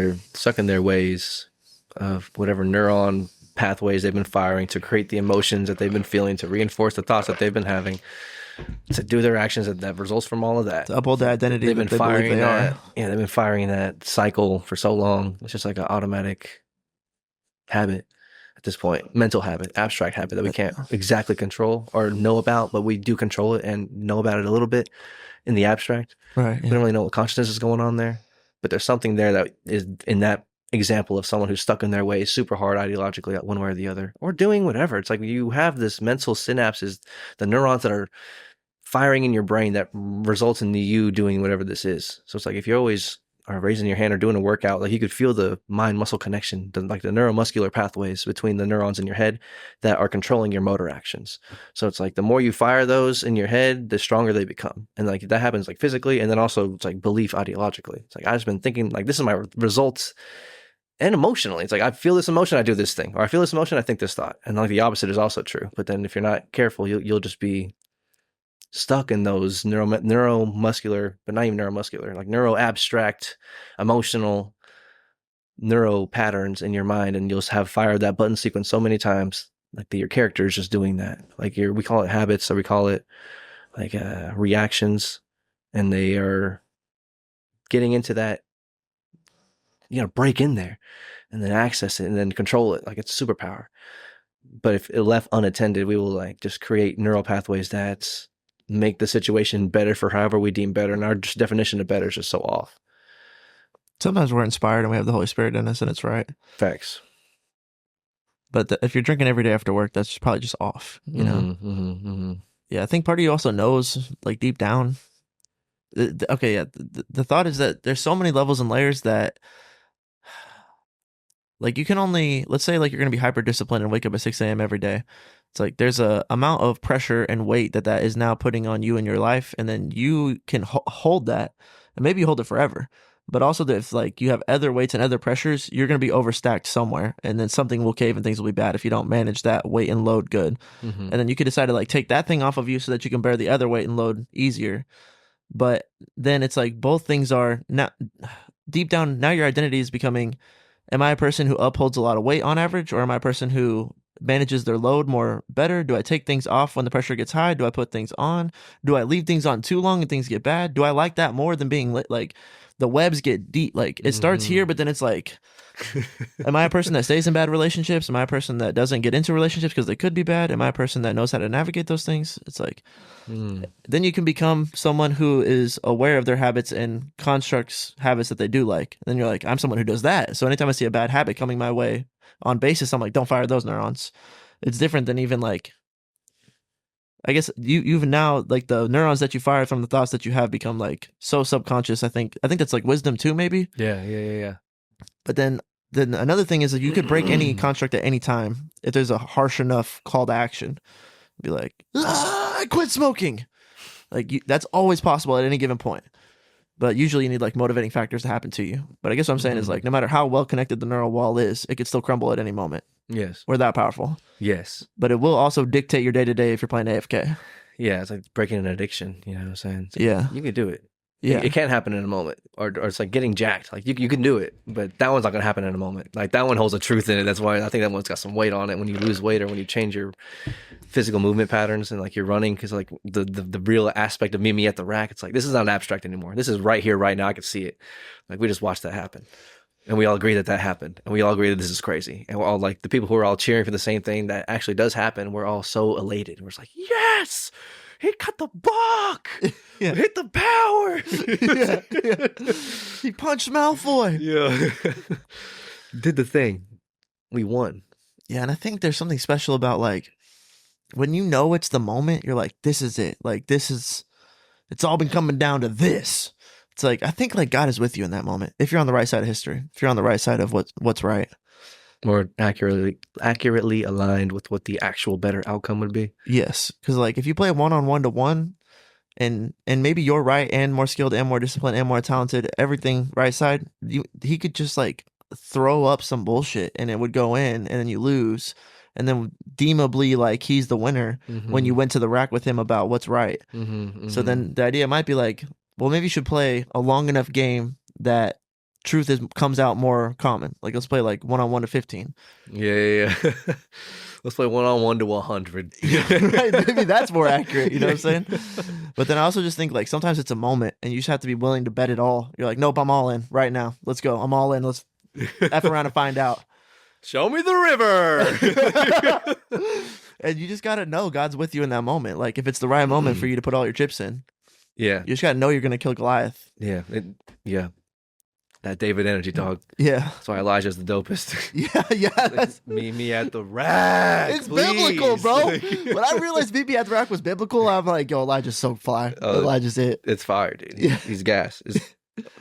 their ways of whatever neuron pathways they've been firing to create the emotions that they've been feeling, to reinforce the thoughts that they've been having, to do their actions that resuls from all of that. To uphold the identity they've been firing that. Yeah, they've been firing that cycle for so long. It's just like an automatic habit at this point, mental habit, abstract habit that we can't exactly control or know about, but we do control it and know about it a little bit in the abstract. Right. We don't really know what consciousness is going on there, but there's something there that is in that example of someone who's stuck in their ways super hard ideologically one way or the other, or doing whatever. It's like you have this mental synapses, the neurons that are firing in your brain that results in you doing whatever this is. So it's like if you always are raising your hand or doing a workout, like you could feel the mind muscle connection, like the neuromuscular pathways between the neurons in your head that are controlling your motor actions. So it's like the more you fire those in your head, the stronger they become. And like that happens like physically, and then also it's like belief ideologically. It's like I've just been thinking like this is my results. And emotionally, it's like I feel this emotion, I do this thing, or I feel this emotion, I think this thought, and like the opposite is also true. But then if you're not careful, you'll just be stuck in those neuromuscular, but not even neuromuscular, like neuro abstract, emotional neuro patterns in your mind, and you'll just have fired that button sequence so many times, like your character is just doing that. Like we call it habits, or we call it like reactions, and they are getting into that. Break in there and then access it and then control it like it's a superpower. But if it left unattended, we will like just create neural pathways that make the situation better for however we deem better. And our definition of better is just so off. Sometimes we're inspired and we have the Holy Spirit in us and it's right. Facts. But if you're drinking every day after work, that's probably just off, Yeah, I think part of you also knows like deep down. The thought is that there's so many levels and layers that like you can only, let's say like you're going to be hyper disciplined and wake up at 6 a.m. every day. It's like there's a amount of pressure and weight that is now putting on you in your life. And then you can hold that and maybe you hold it forever. But also that if like you have other weights and other pressures, you're going to be overstacked somewhere, and then something will cave and things will be bad if you don't manage that weight and load good. Mm-hmm. And then you could decide to like take that thing off of you so that you can bear the other weight and load easier. But then it's like both things are not deep down. Now your identity is becoming, am I a person who upholds a lot of weight on average, or am I a person who manages their load more better? Do I take things off when the pressure gets high? Do I put things on? Do I leave things on too long and things get bad? Do I like that more than being lit? Like the webs get deep. Like it starts here, but then it's like, am I a person that stays in bad relationships? Am I a person that doesn't get into relationships because they could be bad? Am I a person that knows how to navigate those things? It's like, then you can become someone who is aware of their habits and constructs habits that they do like. And then you're like, I'm someone who does that. So anytime I see a bad habit coming my way on basis, I'm like, don't fire those neurons. It's different than even like, I guess you've now like the neurons that you fire from the thoughts that you have become like so subconscious. I think that's like wisdom too, maybe. Yeah. But then another thing is that you could break any construct at any time if there's a harsh enough call to action. Be like, I quit smoking. Like that's always possible at any given point. But usually you need like motivating factors to happen to you. But I guess what I'm saying is like no matter how well connected the neural wall is, it could still crumble at any moment. Yes. We're that powerful. Yes. But it will also dictate your day to day if you're playing AFK. Yeah, it's like breaking an addiction. You know what I'm saying? So Yeah. you can do it. Yeah. It can't happen in a moment, or it's like getting jacked. Like you can do it, but that one's not gonna happen in a moment. Like that one holds a truth in it. That's why I think that one's got some weight on it. When you lose weight or when you change your physical movement patterns and like you're running, because like the real aspect of me at the rack, it's like this is not abstract anymore. This is right here, right now. I can see it. Like we just watched that happen, and we all agree that happened, and we all agree that this is crazy, and we're all like the people who are all cheering for the same thing that actually does happen. We're all so elated. We're just like, yes. He cut the buck. Yeah. Hit the power. Yeah. He punched Malfoy. Yeah. Did the thing. We won. Yeah, and I think there's something special about like when you know it's the moment, you're like, this is it. Like it's all been coming down to this. It's like I think like God is with you in that moment. If you're on the right side of history, if you're on the right side of what's right. More accurately aligned with what the actual better outcome would be. Yes, because like if you play 1-on-1-to-1, and maybe you're right and more skilled and more disciplined and more talented, everything right side, he could just like throw up some bullshit and it would go in, and then you lose, and then deemably like he's the winner when you went to the rack with him about what's right. So then the idea might be like, well, maybe you should play a long enough game that truth comes out more common. Like let's play like 1-on-1 to 15. Yeah. Let's play 1-on-1 to 100. Right, maybe that's more accurate. You know what I'm saying? But then I also just think like sometimes it's a moment, and you just have to be willing to bet it all. You're like, nope, I'm all in right now. Let's go. I'm all in. Let's F around and find out. Show me the river. And you just gotta know God's with you in that moment. Like if it's the right moment for you to put all your chips in. Yeah. You just gotta know you're gonna kill Goliath. Yeah. That David energy, dog. Yeah. That's why Elijah's the dopest. Yeah. That's Meet me at the rack. It's please. biblical, bro. When I realized meet me at the rack was biblical, I'm like, yo, Elijah's so fly. Elijah's it. It's fire, dude. Yeah. He's gas.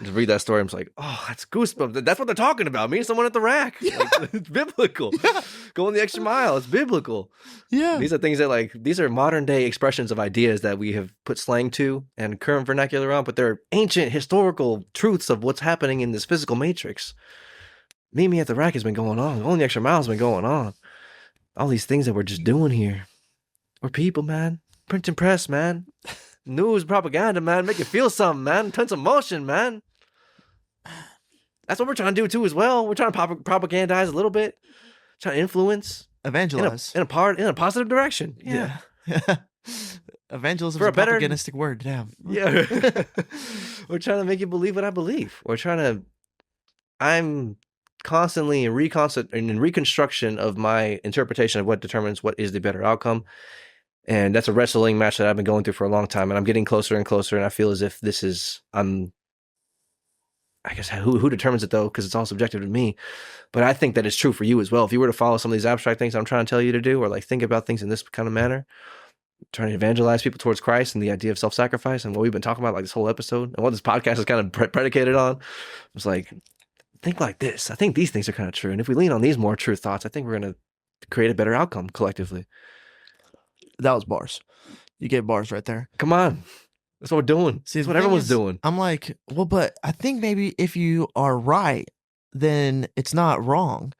To read that story, I'm just like, oh, that's goosebumps. That's what they're talking about. Me and someone at the rack. Yeah. Like, it's biblical. Yeah. Going the extra mile. It's biblical. Yeah. These are things that like, these are modern day expressions of ideas that we have put slang to and current vernacular on, but they're ancient historical truths of what's happening in this physical matrix. Meet me at the rack has been going on. Going the extra mile has been going on. All these things that we're just doing here. We're people, man. Print and press, man. News, propaganda, man. Make you feel something, man. Tons of motion, man. That's what we're trying to do too as well. We're trying to propagandize a little bit. Trying to influence. Evangelize. In a positive direction. Yeah. Evangelism For is a a better propagandistic word. Damn. Yeah. We're trying to make you believe what I believe. I'm constantly in reconstruction of my interpretation of what determines what is the better outcome. And that's a wrestling match that I've been going through for a long time, and I'm getting closer and closer, and I feel as if this is, I guess, who determines it, though, because it's all subjective to me. But I think that it's true for you as well. If you were to follow some of these abstract things I'm trying to tell you to do, or like think about things in this kind of manner, trying to evangelize people towards Christ and the idea of self-sacrifice and what we've been talking about like this whole episode, and what this podcast is kind of predicated on, it's like, think like this. I think these things are kind of true. And if we lean on these more true thoughts, I think we're going to create a better outcome collectively. That was bars. You gave bars right there. Come on. That's what we're doing. See, That's the what thing everyone's is, doing. I'm like, well, but I think maybe if you are right, then it's not wrong.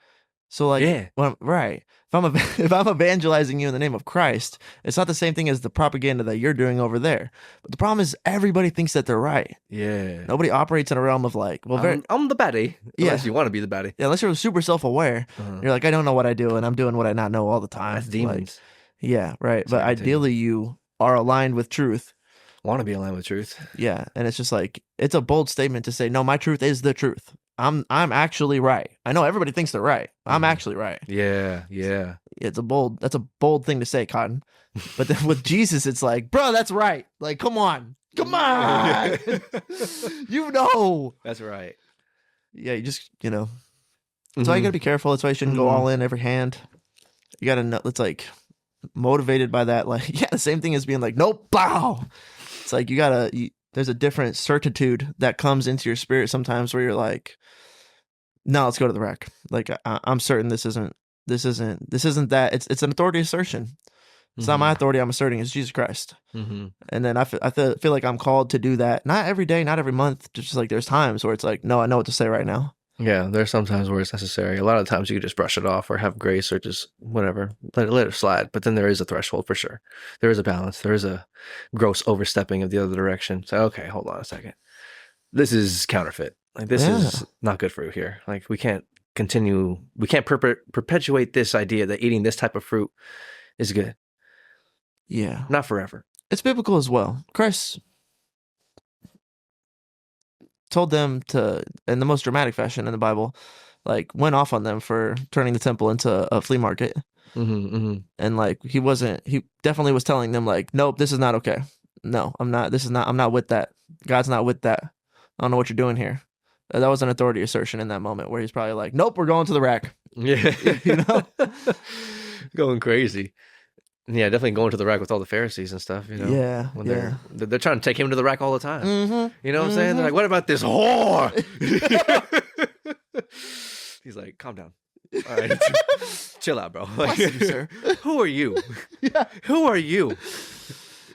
So like, Yeah. right. If I'm evangelizing you in the name of Christ, it's not the same thing as the propaganda that you're doing over there. But the problem is everybody thinks that they're right. Yeah. Nobody operates in a realm of like, well, I'm the baddie. Yeah. Unless you want to be the baddie. yeah, unless you're super self-aware. Uh-huh. You're like, I don't know what I do, and I'm doing what I not know all the time. That's demons. Like, yeah, right. But Sorry, continue. ideally, you are aligned with truth. Want to be aligned with truth. Yeah, and it's just like it's a bold statement to say, no, my truth is the truth. I'm actually right. I know everybody thinks they're right. I'm actually right. Yeah, yeah. That's a bold thing to say, Cotton. But then with Jesus, it's like, bro, that's right. Like, come on. You know. That's right. Yeah, you just, That's why you gotta be careful. That's why you shouldn't go all in every hand. You gotta know. It's like motivated by that. Like, yeah, the same thing as being like, nope, bow. It's like there's a different certitude that comes into your spirit sometimes where you're like, no, let's go to the wreck. Like, I'm certain this isn't that. It's an authority assertion. It's not my authority I'm asserting. It's Jesus Christ. And then I feel like I'm called to do that. Not every day, not every month. Just like there's times where it's like, no, I know what to say right now. Yeah, there's some times where it's necessary. A lot of times you can just brush it off or have grace or just whatever. Let it slide. But then there is a threshold for sure. There is a balance. There is a gross overstepping of the other direction. So, okay, hold on a second. This is counterfeit. Like, this is not good for you here. Like, we can't continue. We can't perpetuate this idea that eating this type of fruit is good. Yeah. Not forever. It's biblical as well. Christ told them to, in the most dramatic fashion in the Bible, like went off on them for turning the temple into a flea market. And like he definitely was telling them like, nope, this is not okay. No, I'm not with that. God's not with that. I don't know what you're doing here. That was an authority assertion in that moment where he's probably like, nope, we're going to the rack. Yeah. Going crazy. Yeah, definitely going to the rack with all the Pharisees and stuff, Yeah, when they're trying to take him to the rack all the time. You know what I'm saying? They're like, what about this whore? He's like, calm down. All right, chill out, bro. Like, Bless you, sir. Who are you? Yeah. Who are you?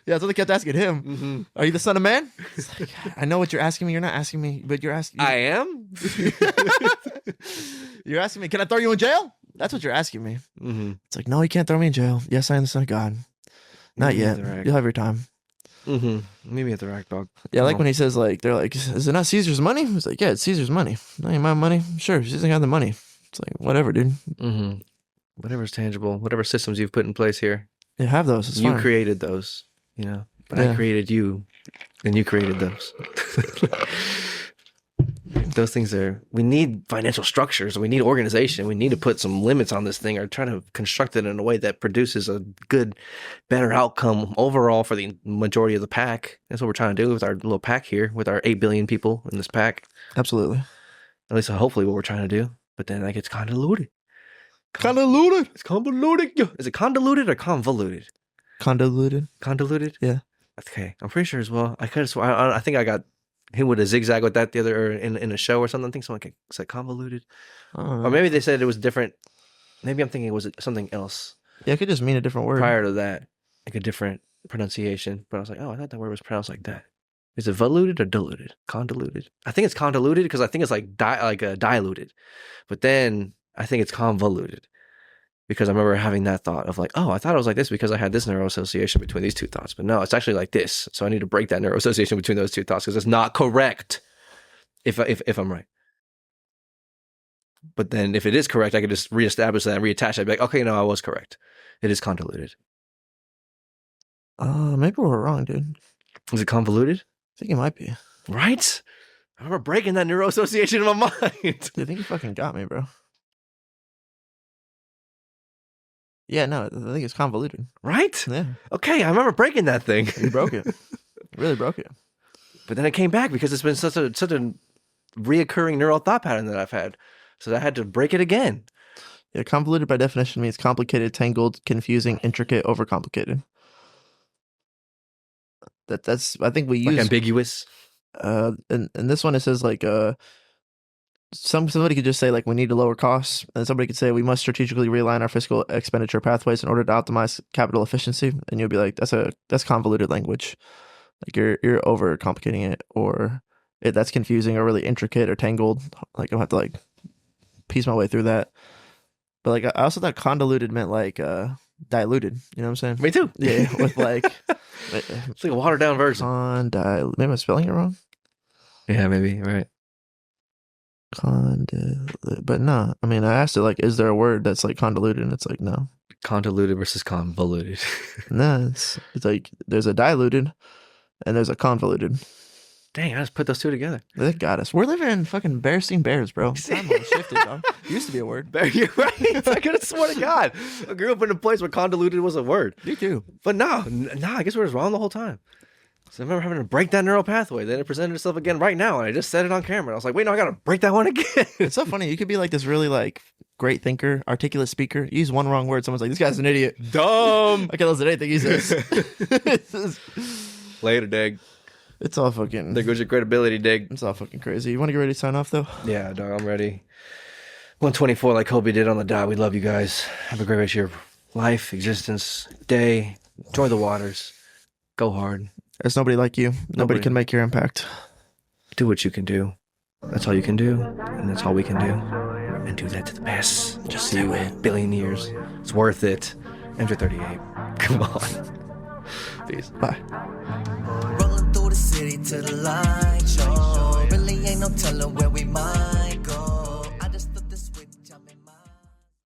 Yeah, that's what they kept asking him. Are you the Son of Man? It's like, I know what you're asking me. You're not asking me, but you're asking. I am? You're asking me, can I throw you in jail? That's what you're asking me. It's like, no, you can't throw me in jail. Yes, I am the Son of God. Not yet. You'll have your time. Maybe at the rack, dog. Yeah, like when he says, like, they're like, is it not Caesar's money? He's like, yeah, it's Caesar's money. That ain't my money. Sure, she doesn't have the money. It's like, whatever, dude. Whatever's tangible, whatever systems you've put in place here. Yeah, have those. It's you fine. Created those, But I created you, and you created those. Those things we need financial structures, we need organization, we need to put some limits on this thing or try to construct it in a way that produces a good, better outcome overall for the majority of the pack. That's what we're trying to do with our little pack here, with our 8 billion people in this pack. Absolutely. At least hopefully what we're trying to do. But then that gets convoluted. Convoluted? It's convoluted. Is it convoluted or convoluted? Convoluted? Yeah. Okay. I'm pretty sure as well. I could have sworn, I think I got hit with a zigzag with that the other in a show or something. I think someone said convoluted, or maybe they said it was different. Maybe I'm thinking it was something else. Yeah, it could just mean a different word. Prior to that, like a different pronunciation. But I was like, oh, I thought that word was pronounced like that. Is it voluted or diluted? Convoluted. I think it's convoluted because I think it's like diluted. But then I think it's convoluted because I remember having that thought of like, oh, I thought it was like this because I had this neuroassociation between these two thoughts. But no, it's actually like this. So I need to break that neuroassociation between those two thoughts because it's not correct if I'm right. But then if it is correct, I could just reestablish that and reattach it. I'd be like, okay, no, I was correct. It is convoluted. Maybe we're wrong, dude. Is it convoluted? I think it might be. Right? I remember breaking that neuroassociation in my mind. I think you fucking got me, bro. Yeah, no, I think it's convoluted. Right? Yeah. Okay, I remember breaking that thing. You broke it. Really broke it. But then it came back because it's been such a reoccurring neural thought pattern that I've had. So I had to break it again. Yeah, convoluted by definition means complicated, tangled, confusing, intricate, overcomplicated. That's I think we use like ambiguous. And this one it says like somebody could just say like we need to lower costs, and somebody could say we must strategically realign our fiscal expenditure pathways in order to optimize capital efficiency, and you'll be like that's convoluted language. Like you're over complicating it, or that's confusing or really intricate or tangled. Like I'll have to like piece my way through that. But like I also thought convoluted meant like diluted. You know what I'm saying? Me too. Yeah, with like it's like a watered down version. Maybe I'm spelling it wrong. Yeah, maybe right. But no. I mean, I asked it like, is there a word that's like convoluted? And it's like no. Convoluted versus convoluted. No, it's like there's a diluted and there's a convoluted. Dang, I just put those two together. They got us. We're living in fucking bear-seen bears, bro. Time on shifted, dog. Used to be a word. You're right. I could have sworn to God. I grew up in a place where convoluted was a word. Me too. But no, I guess we were wrong the whole time. So I remember having to break that neural pathway. Then it presented itself again right now, and I just said it on camera. I was like, wait, no, I got to break that one again. It's so funny. You could be like this really like great thinker, articulate speaker. You use one wrong word, someone's like, this guy's an idiot. Dumb. I can't listen to anything he says. Later, Dig. It's all fucking... There goes your credibility, Dig. It's all fucking crazy. You want to get ready to sign off, though? Yeah, dog, I'm ready. 124 like Kobe did on the dot. We love you guys. Have a great rest of your life, existence, day. Enjoy the waters. Go hard. There's nobody like you. Nobody can make your impact. Do what you can do. That's all you can do, and that's all we can do. And do that to the best. Just see you in a billion years. It's worth it. MJ38. Come on. Peace. Bye. Rolling through the city to the light show. Really ain't no telling where we might